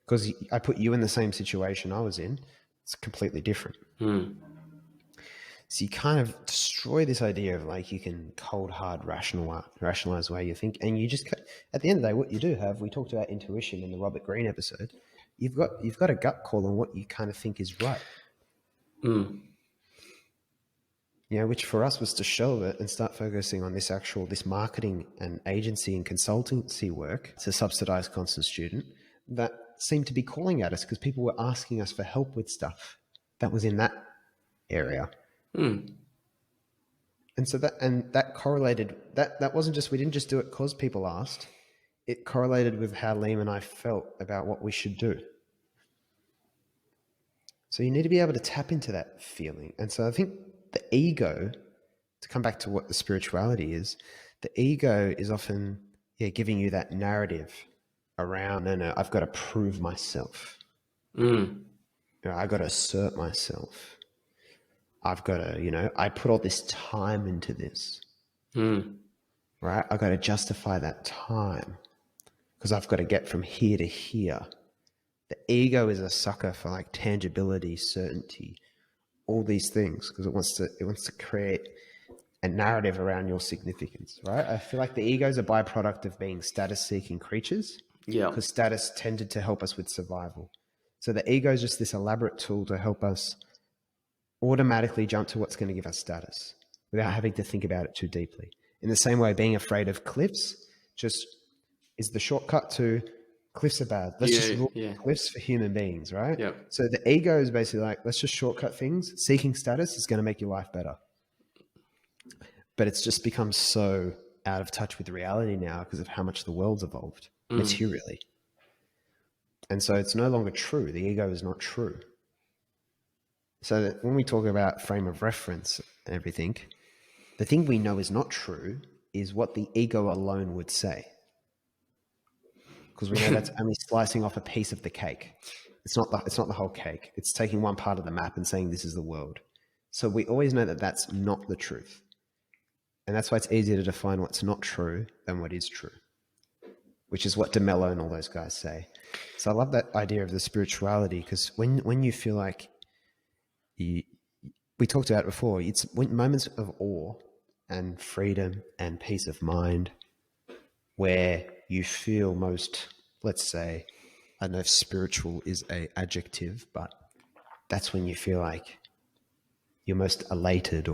Because I put you in the same situation I was in, it's completely different. So you kind of destroy this idea of, like, you can cold, hard, rationalize the way you think. And you just, at the end of the day, what you do have, we talked about intuition in the Robert Greene episode. You've got a gut call on what you kind of think is right. Which for us was to shelve it and start focusing on this marketing and agency and consultancy work to subsidize Constant Student that seemed to be calling at us, because people were asking us for help with stuff that was in that area. Mm. And so that correlated, that wasn't just, we didn't just do it because people asked. It correlated with how Liam and I felt about what we should do. So you need to be able to tap into that feeling. And so I think the ego, to come back to what the spirituality is, the ego is often giving you that narrative around, no, I've got to prove myself. Mm. I've got to assert myself. I've got to, I put all this time into this, Mm. right? I've got to justify that time because I've got to get from here to here. The ego is a sucker for like tangibility, certainty, all these things, because it wants to create a narrative around your significance, right? I feel like the ego is a byproduct of being status-seeking creatures, Yeah. because status tended to help us with survival. So the ego is just this elaborate tool to help us automatically jump to what's going to give us status without having to think about it too deeply. In the same way, being afraid of cliffs just is the shortcut to cliffs are bad. Let's just rule cliffs for human beings, right? Yeah. So the ego is basically like, let's just shortcut things. Seeking status is going to make your life better. But it's just become so out of touch with reality now because of how much the world's evolved materially. And so it's no longer true. The ego is not true. So that when we talk about frame of reference and everything, the thing we know is not true is what the ego alone would say. Because we know that's only slicing off a piece of the cake. It's not the whole cake. It's taking one part of the map and saying this is the world. So we always know that that's not the truth. And that's why it's easier to define what's not true than what is true, which is what DeMello and all those guys say. So I love that idea of the spirituality, because when you feel like we talked about it before, it's when moments of awe and freedom and peace of mind where you feel most, let's say, I don't know if spiritual is a adjective, but that's when you feel like you're most elated,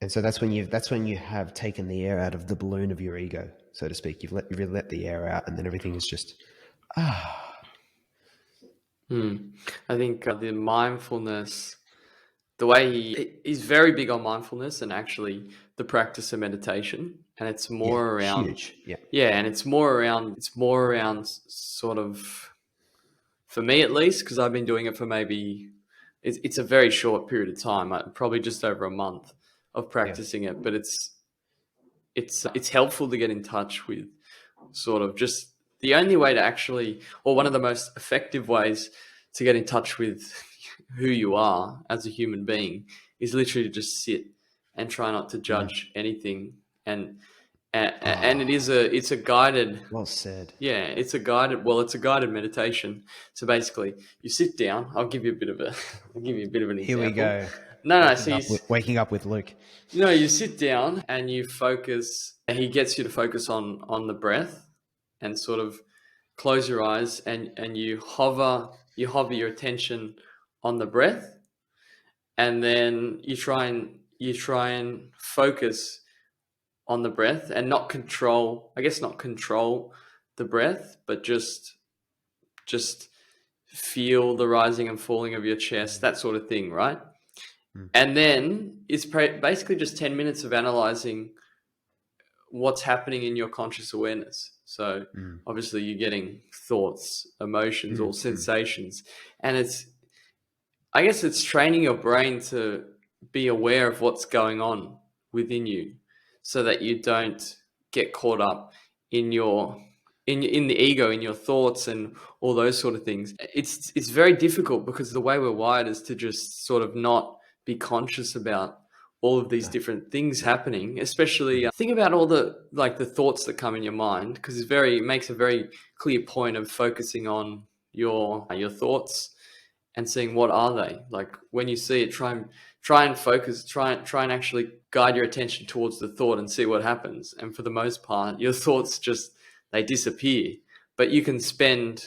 and so that's when you have taken the air out of the balloon of your ego, so to speak. You've really let the air out, and then everything is just I think the mindfulness, the way he's very big on mindfulness and actually the practice of meditation, and it's more around huge. and it's more around sort of, for me at least, because I've been doing it for maybe it's a very short period of time, probably just over a month of practicing it, but it's helpful to get in touch with sort of just the only way to actually, or one of the most effective ways to get in touch with who you are as a human being is literally to just sit and try not to judge anything. And it's a guided, Well said. it's a guided meditation. So basically you sit down. I'll give you a bit of an example. Here we go. No. Waking up with Luke. You sit down and you focus. He gets you to focus on the breath and sort of close your eyes and you hover your attention on the breath, and then you try and focus on the breath and not control the breath, but just feel the rising and falling of your chest, that sort of thing, right? And then it's basically just 10 minutes of analyzing what's happening in your conscious awareness. So obviously you're getting thoughts, emotions, or sensations, and I guess it's training your brain to be aware of what's going on within you, so that you don't get caught up in the ego, in your thoughts and all those sort of things. It's very difficult because the way we're wired is to just sort of not be conscious about all of these different things happening, especially think about all the thoughts that come in your mind, because it makes a very clear point of focusing on your thoughts and seeing what are they. Like when you see it, try and focus, try and actually guide your attention towards the thought and see what happens. And for the most part, your thoughts just, they disappear. But you can spend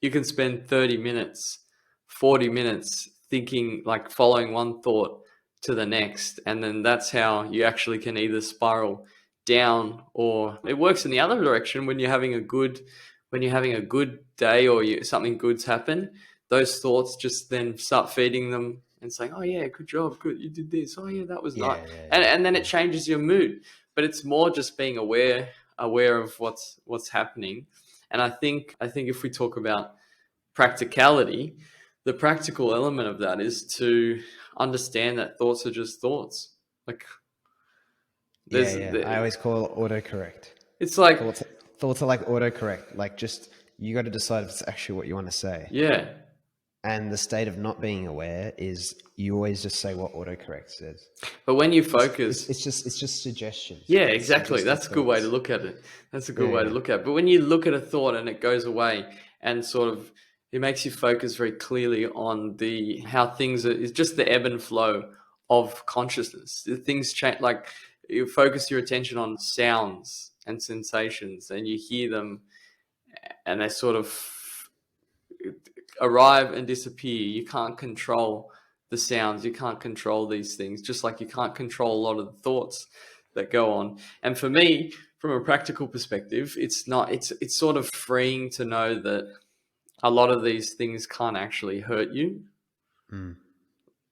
30 minutes, 40 minutes thinking, like following one thought to the next, and then that's how you actually can either spiral down, or it works in the other direction when you're having a good day or something good's happened. those thoughts just then start feeding them and saying, oh yeah, good job, good, you did this, oh yeah, that was nice. And then it changes your mood. But it's more just being aware of what's happening. And I think if we talk about practicality, the practical element of that is to understand that thoughts are just thoughts. Like I always call it autocorrect. It's like thoughts are like autocorrect. Like, just, you got to decide if it's actually what you want to say. Yeah. And the state of not being aware is you always just say what autocorrect says. But when you focus, it's just suggestions. Yeah, exactly. That's a good way to look at it. That's a good way to look at it. But when you look at a thought and it goes away, and sort of it makes you focus very clearly on how things are, it's just the ebb and flow of consciousness. The things change, like you focus your attention on sounds and sensations, and you hear them, and they sort of arrive and disappear. You can't control the sounds. You can't control these things, just like you can't control a lot of the thoughts that go on. And for me, from a practical perspective, it's sort of freeing to know that a lot of these things can't actually hurt you.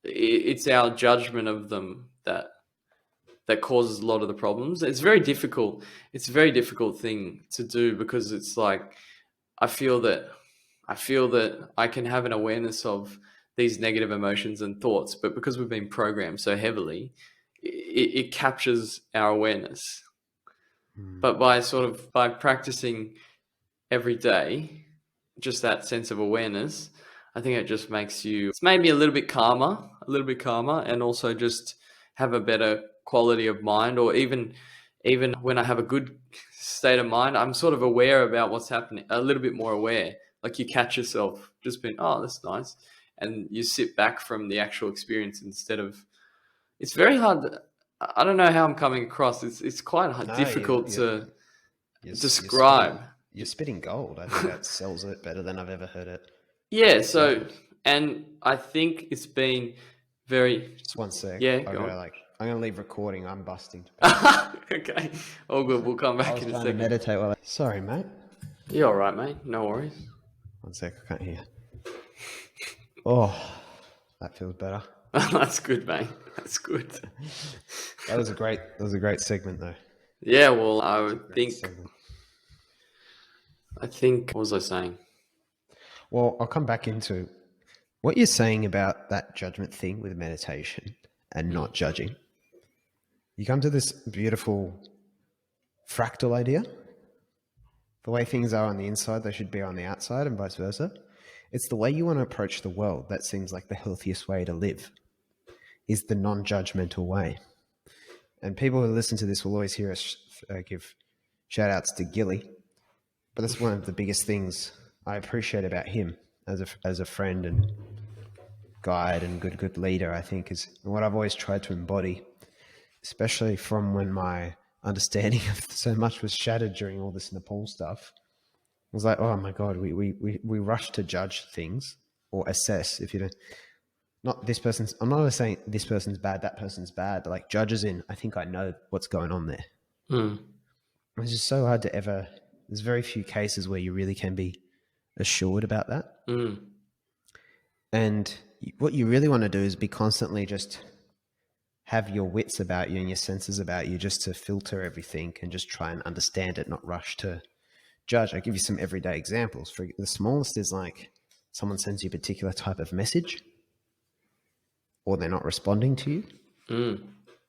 It's our judgment of them that causes a lot of the problems. It's very difficult. It's a very difficult thing to do, because it's like, I feel that I can have an awareness of these negative emotions and thoughts, but because we've been programmed so heavily, it captures our awareness. But by practicing every day, just that sense of awareness, I think it just makes you, it's maybe a little bit calmer, and also just have a better quality of mind. Or even when I have a good state of mind, I'm sort of aware about what's happening, a little bit more aware. Like you catch yourself just being, oh, that's nice. And you sit back from the actual experience instead of, it's very hard. I don't know how I'm coming across. It's quite difficult to describe. You're spitting gold. I think that sells it better than I've ever heard it. Yeah. So, and I think it's been very. Just one sec. Yeah. I'm going to leave recording. I'm busting. Okay. All good. We'll come back in a second. Meditate while sorry, mate. You're all right, mate. No worries. One sec. I can't hear. Oh, that feels better. That's good, mate. That's good. That was a great segment, though. Yeah. Well, I think. What was I saying? Well, I'll come back into what you're saying about that judgment thing with meditation and not judging. You come to this beautiful fractal idea. The way things are on the inside, they should be on the outside, and vice versa. It's the way you want to approach the world that seems like the healthiest way to live, is the non-judgmental way. And people who listen to this will always hear us give shout outs to Gilly. But that's one of the biggest things I appreciate about him as a friend and guide and good leader, I think, is what I've always tried to embody, especially from when my understanding of so much was shattered during all this Nepal stuff. I was like, oh my God, we rush to judge things or assess. If you don't, not this person's, I'm not saying this person's bad, that person's bad, like judges in, I think I know what's going on there. It's just so hard to ever, there's very few cases where you really can be assured about that. And what you really want to do is be constantly just have your wits about you and your senses about you, just to filter everything and just try and understand it, not rush to judge. I'll give you some everyday examples. For the smallest is like someone sends you a particular type of message or they're not responding to you.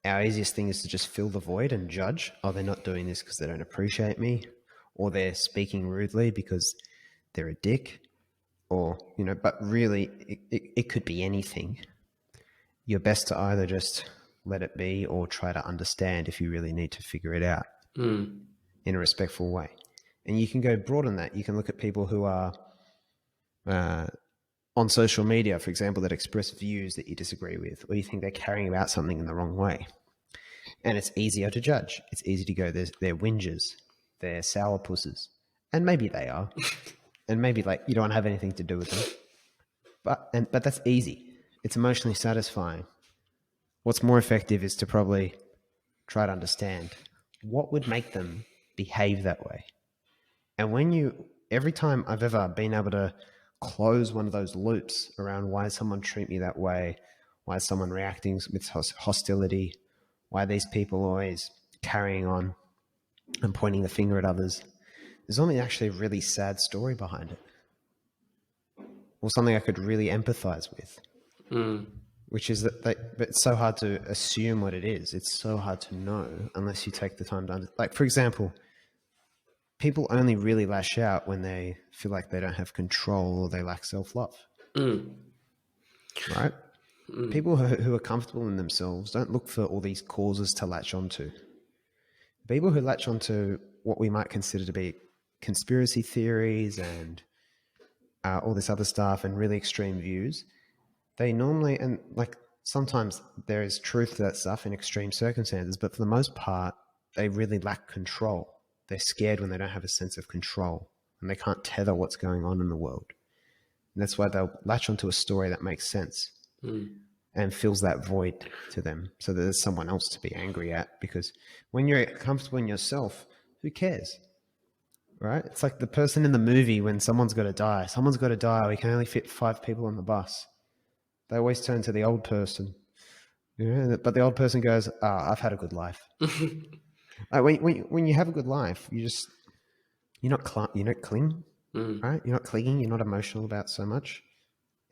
Our easiest thing is to just fill the void and judge. Oh, they're not doing this because they don't appreciate me, or they're speaking rudely because they're a dick, or, you know, but really it could be anything. You're best to either just let it be or try to understand if you really need to figure it out in a respectful way. And you can go broad on that. You can look at people who are on social media, for example, that express views that you disagree with, or you think they're carrying about something in the wrong way. And it's easier to judge. It's easy to go, they're whingers, they're sourpusses. And maybe they are. And maybe like you don't have anything to do with them. But that's easy. It's emotionally satisfying. What's more effective is to probably try to understand what would make them behave that way. And every time I've ever been able to close one of those loops around why someone treat me that way, why is someone reacting with hostility, why are these people always carrying on and pointing the finger at others. There's only actually a really sad story behind it, or something I could really empathize with. Which is that but it's so hard to assume what it is. It's so hard to know unless you take the time to like, for example, people only really lash out when they feel like they don't have control or they lack self-love. Right? People who are comfortable in themselves don't look for all these causes to latch onto. People who latch onto what we might consider to be conspiracy theories and all this other stuff and really extreme views, they normally, and like sometimes there is truth to that stuff in extreme circumstances, but for the most part, they really lack control. They're scared when they don't have a sense of control and they can't tether what's going on in the world. And that's why they'll latch onto a story that makes sense and fills that void to them so that there's someone else to be angry at. Because when you're comfortable in yourself, who cares? Right? It's like the person in the movie when someone's got to die. Someone's got to die. We can only fit 5 people on the bus. They always turn to the old person. But the old person goes, I've had a good life. Like when you have a good life, you're not cling, right? You're not clinging. You're not emotional about so much.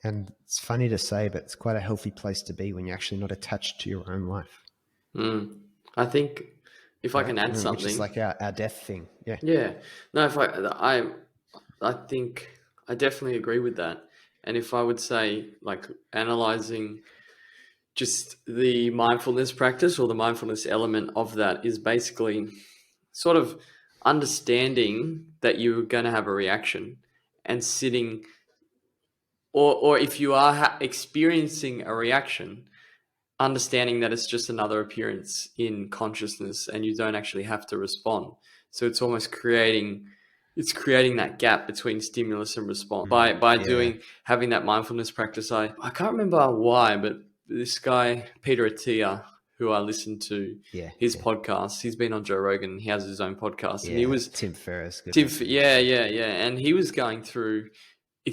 And it's funny to say, but it's quite a healthy place to be when you're actually not attached to your own life. I think if I can add Which something, is like our death thing. Yeah. yeah, no, if I think I definitely agree with that. And if I would say, like, analyzing just the mindfulness practice or the mindfulness element of that is basically sort of understanding that you're going to have a reaction and sitting, or if you are experiencing a reaction, understanding that it's just another appearance in consciousness and you don't actually have to respond. So it's almost creating that gap between stimulus and response by having that mindfulness practice. I can't remember why, but this guy Peter Attia, who I listened to his podcast, he's been on Joe Rogan. He has his own podcast, and he was Tim Ferriss. and he was going through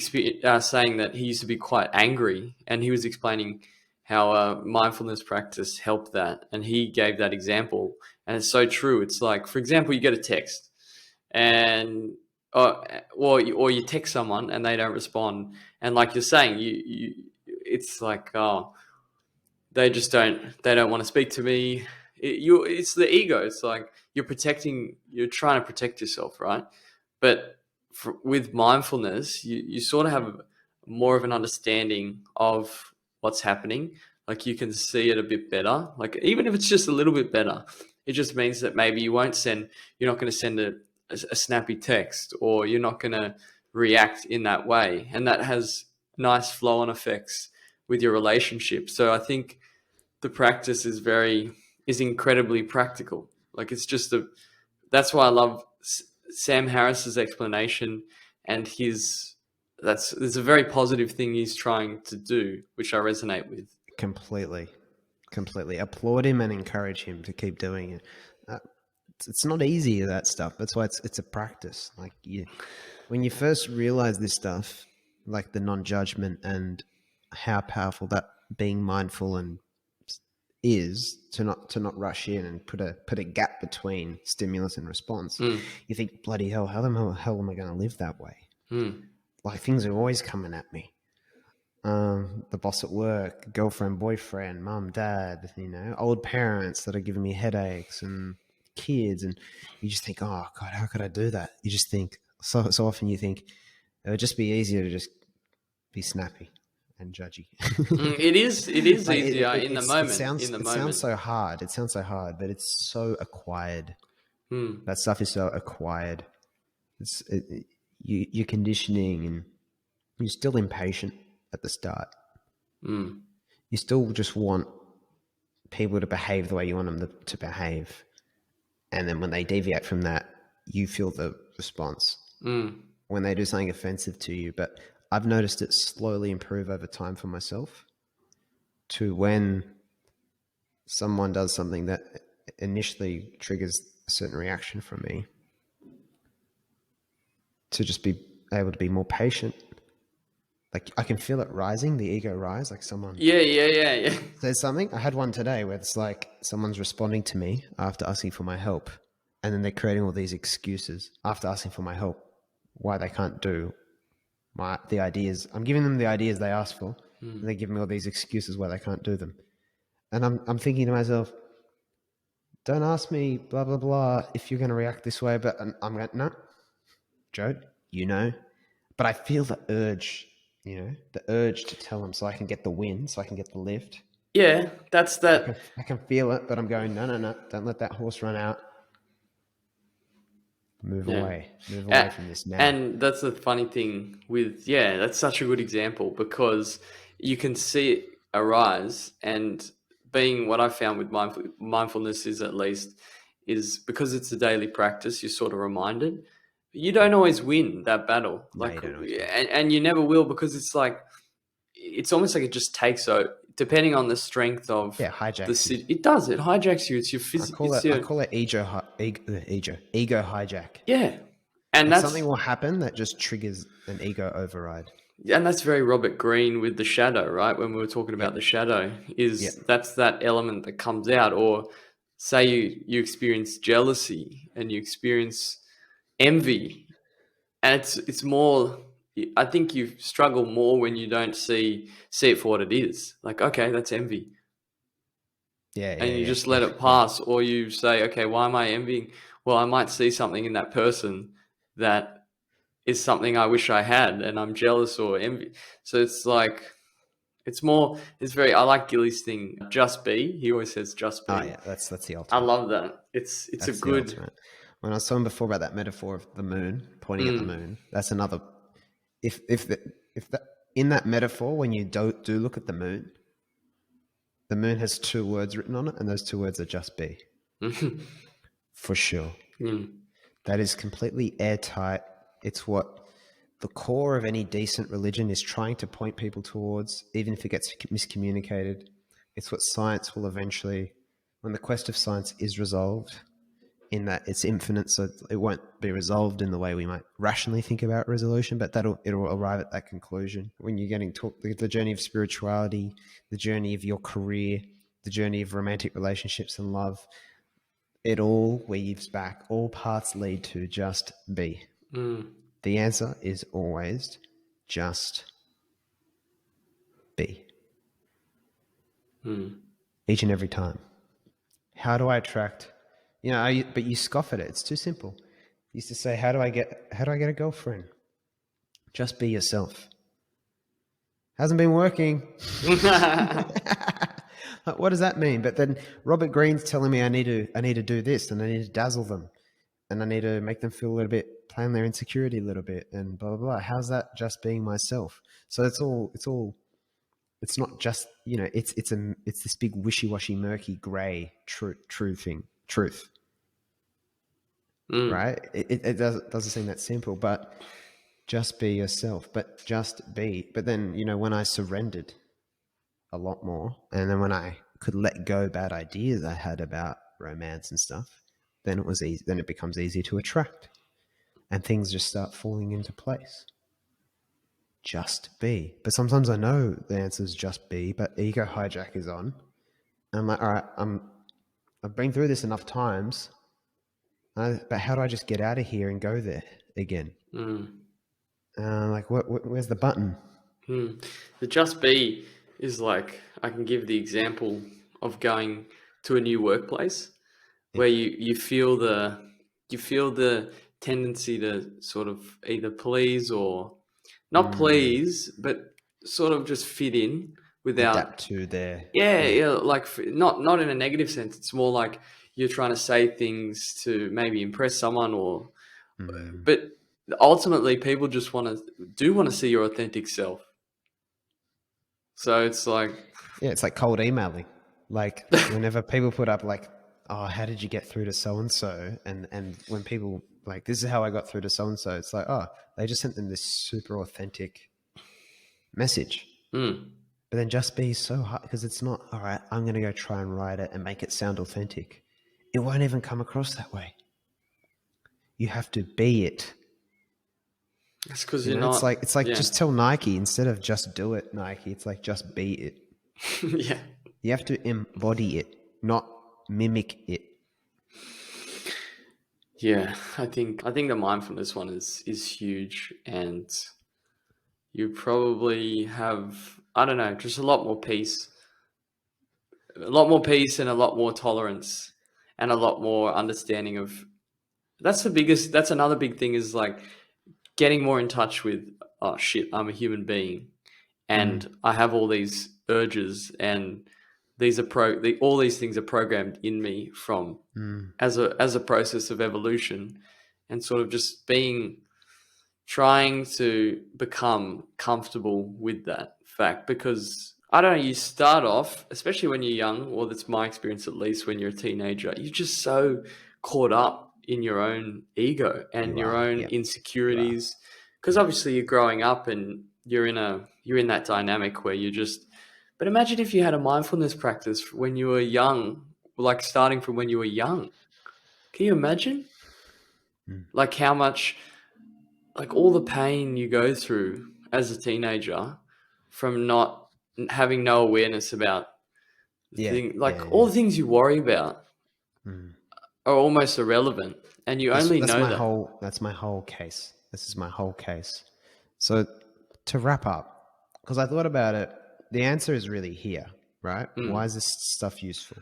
saying that he used to be quite angry, and he was explaining how mindfulness practice helped that, and he gave that example, and it's so true. It's like, for example, you get a text, and or you text someone and they don't respond, and like you're saying, it's like, oh, they don't want to speak to me. It's the ego. It's like you're trying to protect yourself, right? But with mindfulness, you sort of have more of an understanding of what's happening. Like, you can see it a bit better. Like, even if it's just a little bit better, it just means that maybe you're not going to send a snappy text, or you're not going to react in that way. And that has nice flow-on effects with your relationship. So I think the practice is incredibly practical. Like, that's why I love Sam Harris's explanation, and it's a very positive thing he's trying to do, which I resonate with. Completely applaud him and encourage him to keep doing it. It's not easy, that stuff. That's why it's a practice. Like, when you first realize this stuff, like the non-judgment and how powerful that being mindful and is to not rush in and put a gap between stimulus and response. You think, bloody hell, how the hell am I going to live that way? Like, things are always coming at me. The boss at work, girlfriend, boyfriend, mum, dad, old parents that are giving me headaches, and kids, and you just think, oh God, how could I do that? You just think so often. You think it would just be easier to just be snappy and judgy. It is Like, easier in the moment. It sounds so hard. It sounds so hard, but it's so acquired. That stuff is so acquired. You're conditioning, and you're still impatient at the start. You still just want people to behave the way you want them to behave. And then when they deviate from that, you feel the response when they do something offensive to you. But I've noticed it slowly improve over time for myself, to when someone does something that initially triggers a certain reaction from me, to just be able to be more patient Like I can feel it rising, the ego rise, like someone Yeah. says something. I had one today where it's like someone's responding to me after asking for my help, and then they're creating all these excuses after asking for my help, why they can't do the ideas. I'm giving them the ideas they asked for, and they're giving me all these excuses why they can't do them. And I'm thinking to myself, don't ask me, blah, blah, blah, if you're going to react this way. But I'm going, no, Joe, you know. But I feel the urge, the urge to tell them so I can get the win, so I can get the lift. Yeah, that's that. I can feel it, but I'm going, no, don't let that horse run out. Move away from this now. And that's the funny thing with, that's such a good example, because you can see it arise. And being what I found with mindfulness is, at least, is because it's a daily practice, you're sort of reminded. You don't always win that battle. No, you don't always win. And you never will, because it's like, it's almost like it just takes over, depending on the strength of hijacks you. It does. It hijacks you. It's your physical. I call it ego hijack. Yeah. And that's something will happen that just triggers an ego override. And that's very Robert Greene with the shadow, right? When we were talking about the shadow, that's that element that comes out. Or say you experience jealousy and you experience envy, and it's more. I think you struggle more when you don't see it for what it is. Like, okay, that's envy. And you just let it pass, or you say, okay, why am I envying? Well, I might see something in that person that is something I wish I had, and I'm jealous or envy. So it's like, it's very, I like Gilly's thing, just be. He always says just be. Oh yeah, that's the ultimate. I love that. It's a good. Ultimate. When I was talking before about that metaphor of the moon, pointing at the moon, that's another. If in that metaphor, when you do look at the moon has 2 words written on it, and those 2 words are just be. For sure. That is completely airtight. It's what the core of any decent religion is trying to point people towards, even if it gets miscommunicated. It's what science will eventually, when the quest of science is resolved, in that it's infinite, so it won't be resolved in the way we might rationally think about resolution, but it'll arrive at that conclusion. When you're getting taught the journey of spirituality, the journey of your career, the journey of romantic relationships and love, it all weaves back. All paths lead to just be. The answer is always just be. Each and every time. How do I attract? But you scoff at it. It's too simple. You used to say, how do I get a girlfriend? Just be yourself. Hasn't been working. What does that mean? But then Robert Greene's telling me I need to do this, and I need to dazzle them, and I need to make them feel a little bit, play on their insecurity a little bit, and blah, blah, blah. How's that just being myself? So it's not just, it's this big wishy-washy, murky, gray, truth. Right? It doesn't seem that simple, but just be yourself, but just be. But then, when I surrendered a lot more, and then when I could let go bad ideas I had about romance and stuff, then it was easy. Then it becomes easier to attract, and things just start falling into place. Just be. But sometimes I know the answer is just be, but ego hijack is on. And I'm like, all right, I've been through this enough times, but how do I just get out of here and go there again? Like, where's the button? The just be is like, I can give the example of going to a new workplace where you feel the tendency to sort of either please or not please, but sort of just fit in without adapt to their like not in a negative sense. It's more like you're trying to say things to maybe impress someone, or but ultimately people just want to see your authentic self. So it's like, it's like cold emailing. Like whenever people put up like, oh, how did you get through to so-and-so? And when people like, this is how I got through to so-and-so, it's like, oh, they just sent them this super authentic message. But then just be so hard, because it's not, all right, I'm going to go try and write it and make it sound authentic. It won't even come across that way. You have to be it. That's because You you're know, not. it's like Yeah. just tell Nike instead of just do it, Nike. It's like just be it. Yeah. You have to embody it, not mimic it. Yeah. I think the mindfulness one is huge, and you probably have, I don't know, just a lot more peace and a lot more tolerance and a lot more understanding of. That's another big thing, is like getting more in touch with, oh shit, I'm a human being Mm, and I have all these urges, and all these things are programmed in me from mm, as a process of evolution, and sort of just trying to become comfortable with that fact. Because I don't know, you start off, especially when you're young, or that's my experience at least, when you're a teenager, you're just so caught up in your own ego and you your are. own Yeah, you are. insecurities, because obviously you're growing up and you're in that dynamic where you're just. But imagine if you had a mindfulness practice when you were young, like starting from when you were young. Can you imagine Mm. like how much, like all the pain you go through as a teenager from not having no awareness about the Yeah, thing, yeah, like all yeah. the things you worry about Mm. are almost irrelevant, and you only know that. That's my whole case. This is my whole case. So to wrap up, because I thought about it, the answer is really here, right? Why Mm. is this stuff useful?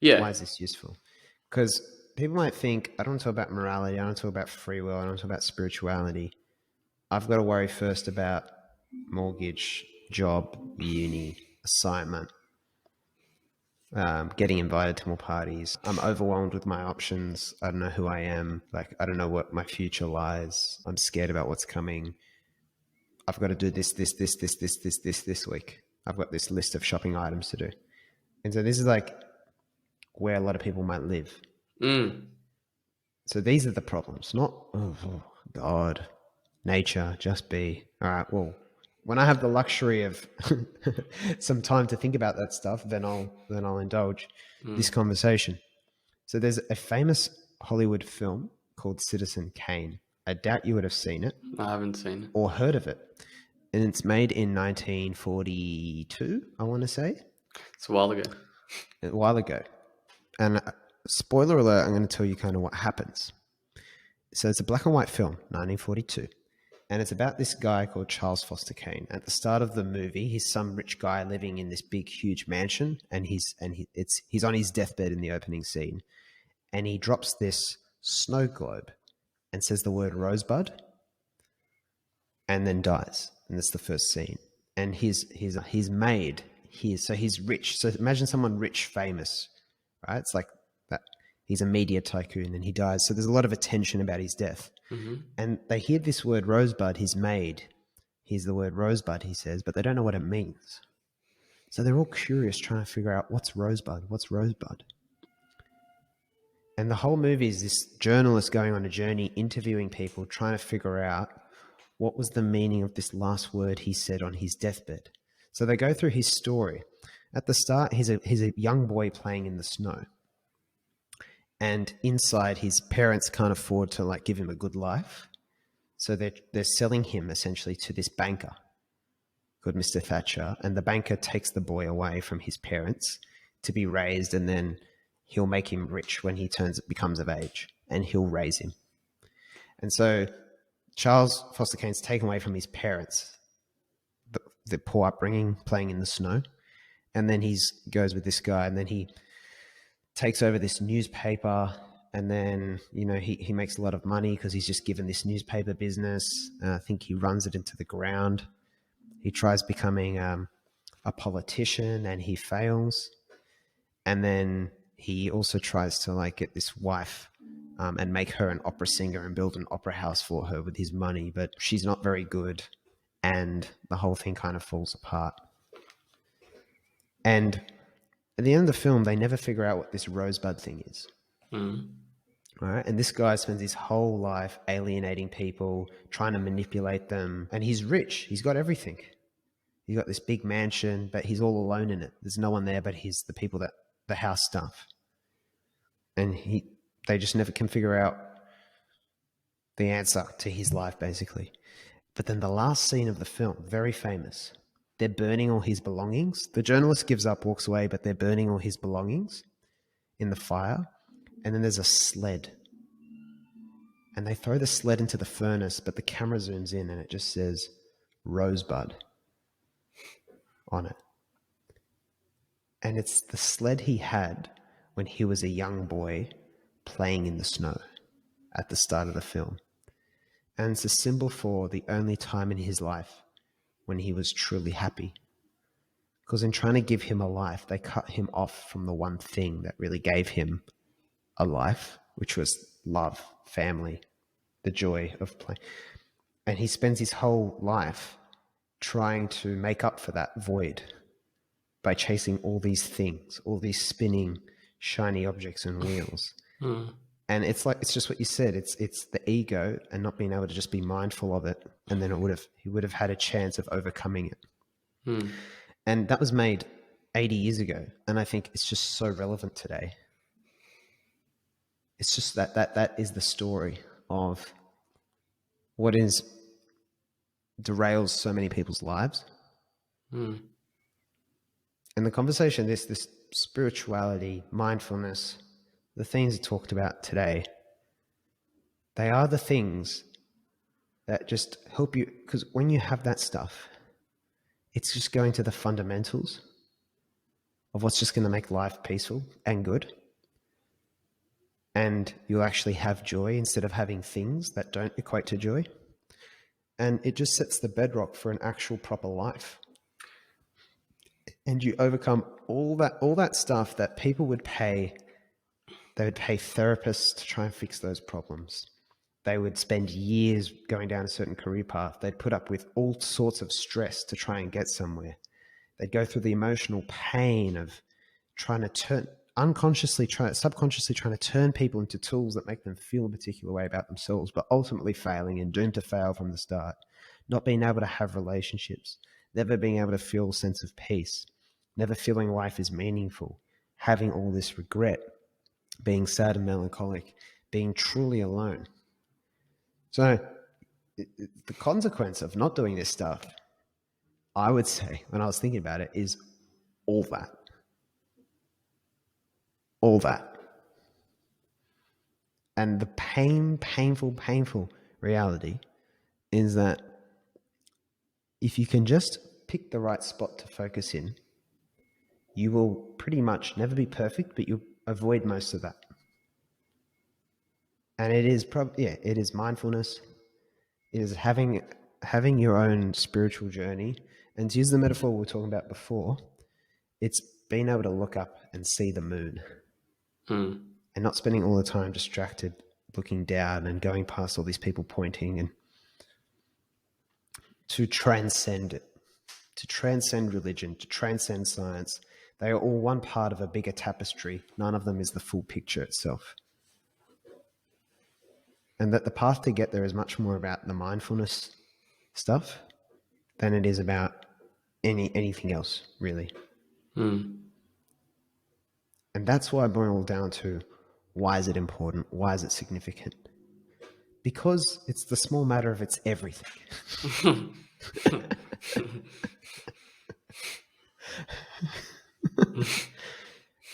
Yeah. Why is this useful? Because people might think, I don't talk about morality, I don't talk about free will, I don't talk about spirituality. I've got to worry first about mortgage, job, uni, assignment, getting invited to more parties. I'm overwhelmed with my options. I don't know who I am. Like, I don't know what my future lies. I'm scared about what's coming. I've got to do this week. I've got this list of shopping items to do. And so this is like where a lot of people might live. Mm. So these are the problems, not, God, nature, just be. All right, well, when I have the luxury of some time to think about that stuff, then I'll indulge this Mm. conversation. So there's a famous Hollywood film called Citizen Kane. I doubt you would have seen it I haven't seen it. or heard of it. And it's made in 1942, I want to say, It's a while ago. a while ago. And spoiler alert, I'm going to tell you kind of what happens. So it's a black and white film, 1942. And it's about this guy called Charles Foster Kane. At the start of the movie, he's some rich guy living in this big, huge mansion, and he's on his deathbed in the opening scene, and he drops this snow globe and says the word rosebud, and then dies. And that's the first scene. And he's made here, so he's rich. So imagine someone rich, famous, right? It's like that. He's a media tycoon, and he dies. So there's a lot of attention about his death. Hmm. And they hear this word rosebud, he's made. Here's the word rosebud, he says, but they don't know what it means. So they're all curious, trying to figure out what's rosebud, what's rosebud. And the whole movie is this journalist going on a journey, interviewing people, trying to figure out what was the meaning of this last word he said on his deathbed. So they go through his story. At the start, he's a young boy playing in the snow. And inside, his parents can't afford to like give him a good life. So they're selling him essentially to this banker called Mr. Thatcher, and the banker takes the boy away from his parents to be raised, and then he'll make him rich when he becomes of age, and he'll raise him. And so Charles Foster Kane's taken away from his parents, the poor upbringing, playing in the snow, and then he goes with this guy, and then he takes over this newspaper, and then he makes a lot of money because he's just given this newspaper business. I think he runs it into the ground. He tries becoming a politician and he fails. And then he also tries to like get this wife and make her an opera singer and build an opera house for her with his money, but she's not very good, and the whole thing kind of falls apart. And at the end of the film, they never figure out what this rosebud thing is. Mm. All right. And this guy spends his whole life alienating people, trying to manipulate them. And he's rich. He's got everything. He's got this big mansion, but he's all alone in it. There's no one there but the people that the house stuff. And they just never can figure out the answer to his life, basically. But then the last scene of the film, very famous, they're burning all his belongings. The journalist gives up, walks away, but they're burning all his belongings in the fire. And then there's a sled. And they throw the sled into the furnace, but the camera zooms in and it just says Rosebud on it. And it's the sled he had when he was a young boy playing in the snow at the start of the film. And it's a symbol for the only time in his life when he was truly happy. Because in trying to give him a life, they cut him off from the one thing that really gave him a life, which was love, family, the joy of playing. And he spends his whole life trying to make up for that void by chasing all these things, all these spinning, shiny objects and wheels. And it's like, it's just what you said. It's the ego and not being able to just be mindful of it. And then he would have had a chance of overcoming it. And that was made 80 years ago. And I think it's just so relevant today. It's just that is the story of what is derails so many people's lives. And the conversation, this spirituality, mindfulness, the things talked about today, they are the things that just help you. Because when you have that stuff, it's just going to the fundamentals of what's just going to make life peaceful and good. And you'll actually have joy instead of having things that don't equate to joy. And it just sets the bedrock for an actual proper life. And you overcome all that stuff that people would pay. They would pay therapists to try and fix those problems. They would spend years going down a certain career path. They'd put up with all sorts of stress to try and get somewhere. They'd go through the emotional pain of trying to subconsciously trying to turn people into tools that make them feel a particular way about themselves, but ultimately failing and doomed to fail from the start. Not being able to have relationships, never being able to feel a sense of peace, never feeling life is meaningful, having all this regret, being sad and melancholic, being truly alone. So the consequence of not doing this stuff, I would say, when I was thinking about it, is all that. All that. And the painful reality is that if you can just pick the right spot to focus in, you will pretty much never be perfect, but you'll avoid most of that. And it is it is mindfulness. It is having your own spiritual journey. And to use the metaphor we were talking about before, it's being able to look up and see the moon. And not spending all the time distracted, looking down and going past all these people pointing, and to transcend it, to transcend religion, to transcend science. They are all one part of a bigger tapestry. None of them is the full picture itself. And that the path to get there is much more about the mindfulness stuff than it is about anything else, really. And that's why I boil down to, why is it important? Why is it significant? Because it's the small matter of it's everything.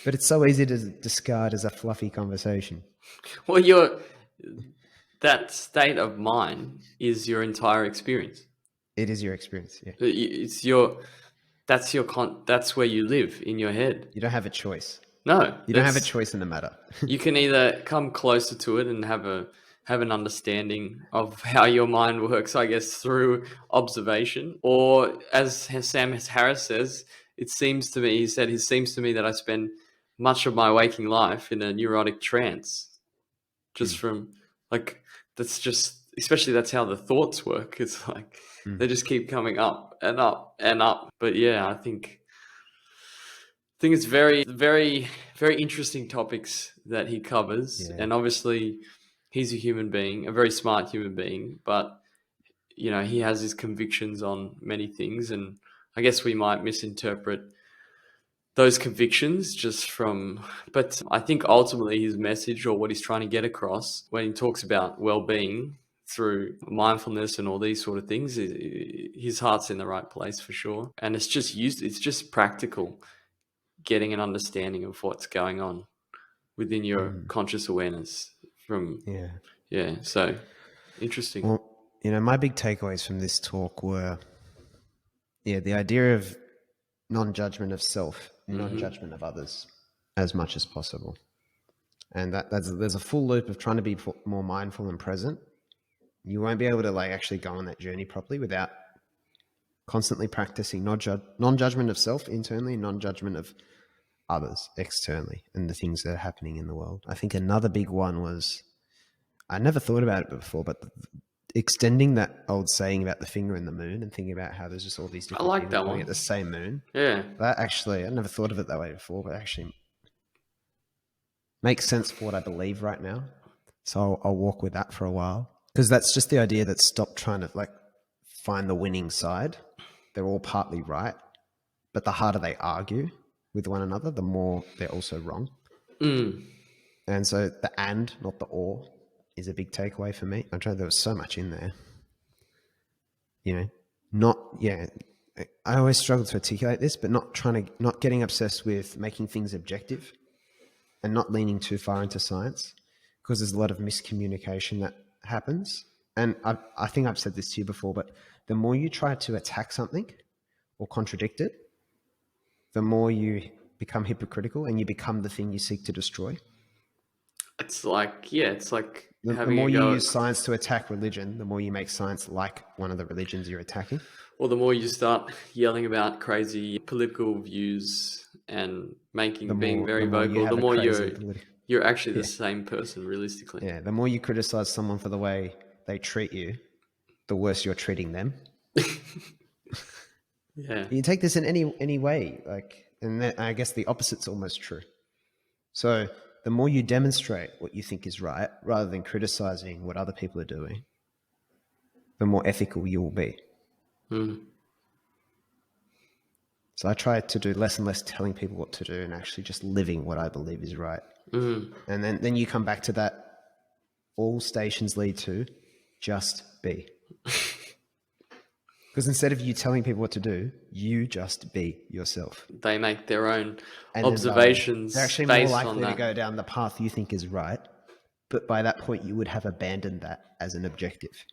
But it's so easy to discard as a fluffy conversation. Well, that state of mind is your entire experience. It is your experience, yeah. That's where you live, in your head. You don't have a choice. No. You don't have a choice in the matter. You can either come closer to it and have an understanding of how your mind works, I guess, through observation, or as Sam Harris says, it seems to me that I spend much of my waking life in a neurotic trance. Just from, like, especially that's how the thoughts work. It's like they just keep coming up and up and up. But yeah, I think it's very, very, very interesting topics that he covers. Yeah. And obviously he's a human being, a very smart human being, but he has his convictions on many things. And I guess we might misinterpret those convictions but I think ultimately his message, or what he's trying to get across when he talks about well-being through mindfulness and all these sort of things, his heart's in the right place for sure. And it's just practical, getting an understanding of what's going on within your conscious awareness so interesting. Well, my big takeaways from this talk were, the idea of non-judgment of self, non-judgment of others as much as possible. And there's a full loop of trying to be more mindful and present. You won't be able to actually go on that journey properly without constantly practicing non-judgment of self internally, non-judgment of others externally, and the things that are happening in the world. I think another big one was, I never thought about it before, but extending that old saying about the finger and the moon, and thinking about how there's just all these different people pointing at the same moon. Yeah. That actually, I never thought of it that way before, but actually makes sense for what I believe right now. So I'll walk with that for a while, because that's just the idea that stop trying to find the winning side. They're all partly right, but the harder they argue with one another, the more they're also wrong. And so the and, not the or, is a big takeaway for me. There was so much in there. I always struggle to articulate this, but not getting obsessed with making things objective and not leaning too far into science, because there's a lot of miscommunication that happens. And I think I've said this to you before, but the more you try to attack something or contradict it, the more you become hypocritical and you become the thing you seek to destroy. It's like the more you use science to attack religion, the more you make science like one of the religions you're attacking. Or the more you start yelling about crazy political views and being very vocal, the more you're actually the same person realistically. Yeah, the more you criticize someone for the way they treat you, the worse you're treating them. Yeah. You take this in any way, and I guess the opposite's almost true. So the more you demonstrate what you think is right, rather than criticizing what other people are doing, the more ethical you will be. So I try to do less and less telling people what to do, and actually just living what I believe is right. And then you come back to that. All stations lead to just be. Because instead of you telling people what to do, you just be yourself. They make their own observations. They're actually more likely to go down the path you think is right, but by that point you would have abandoned that as an objective,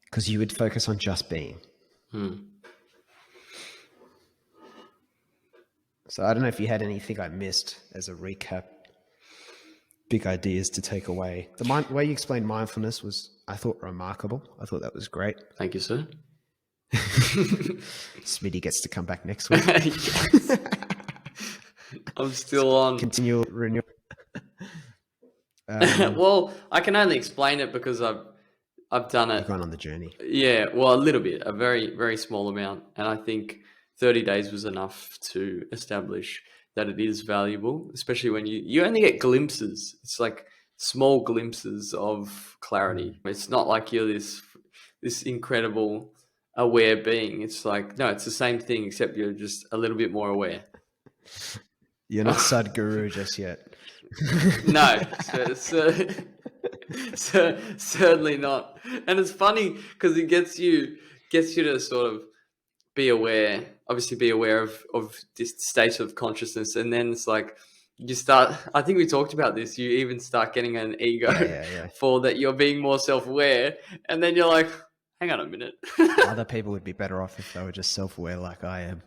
because you would focus on just being. So I don't know if you had anything I missed as a recap, big ideas to take away. The way you explained mindfulness was, I thought, remarkable. I thought that was great. Thank you, sir. Smitty gets to come back next week. Yes. I'm still on. Continual renewal. Well, I can only explain it because I've done it. You've gone on the journey. Yeah, well, a little bit, a very, very small amount. And I think 30 days was enough to establish that it is valuable, especially when you only get glimpses. It's like small glimpses of clarity. It's not like you're this incredible aware being. It's like, no, it's the same thing, except you're just a little bit more aware. You're not Sadhguru just yet. No, certainly not. And it's funny because it gets you to sort of be aware, obviously be aware of this state of consciousness. And then it's like, you start, I think we talked about this, you even start getting an ego for that you're being more self-aware. And then you're like, hang on a minute. Other people would be better off if they were just self-aware like I am.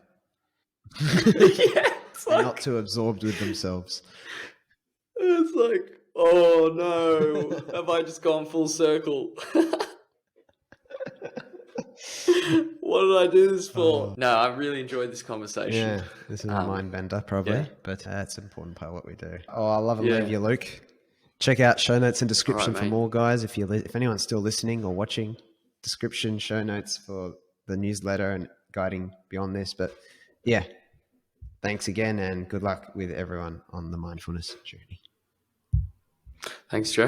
Like, not too absorbed with themselves. It's like, oh no, have I just gone full circle? What did I do this for? No, I really enjoyed this conversation. Yeah, this is a mind bender probably, but it's an important part of what we do. Oh, I love and leave you, Luke. Check out show notes and description for more, guys. If anyone's still listening or watching, description, show notes for the newsletter and guiding beyond this. But yeah, thanks again and good luck with everyone on the mindfulness journey. Thanks, Joe.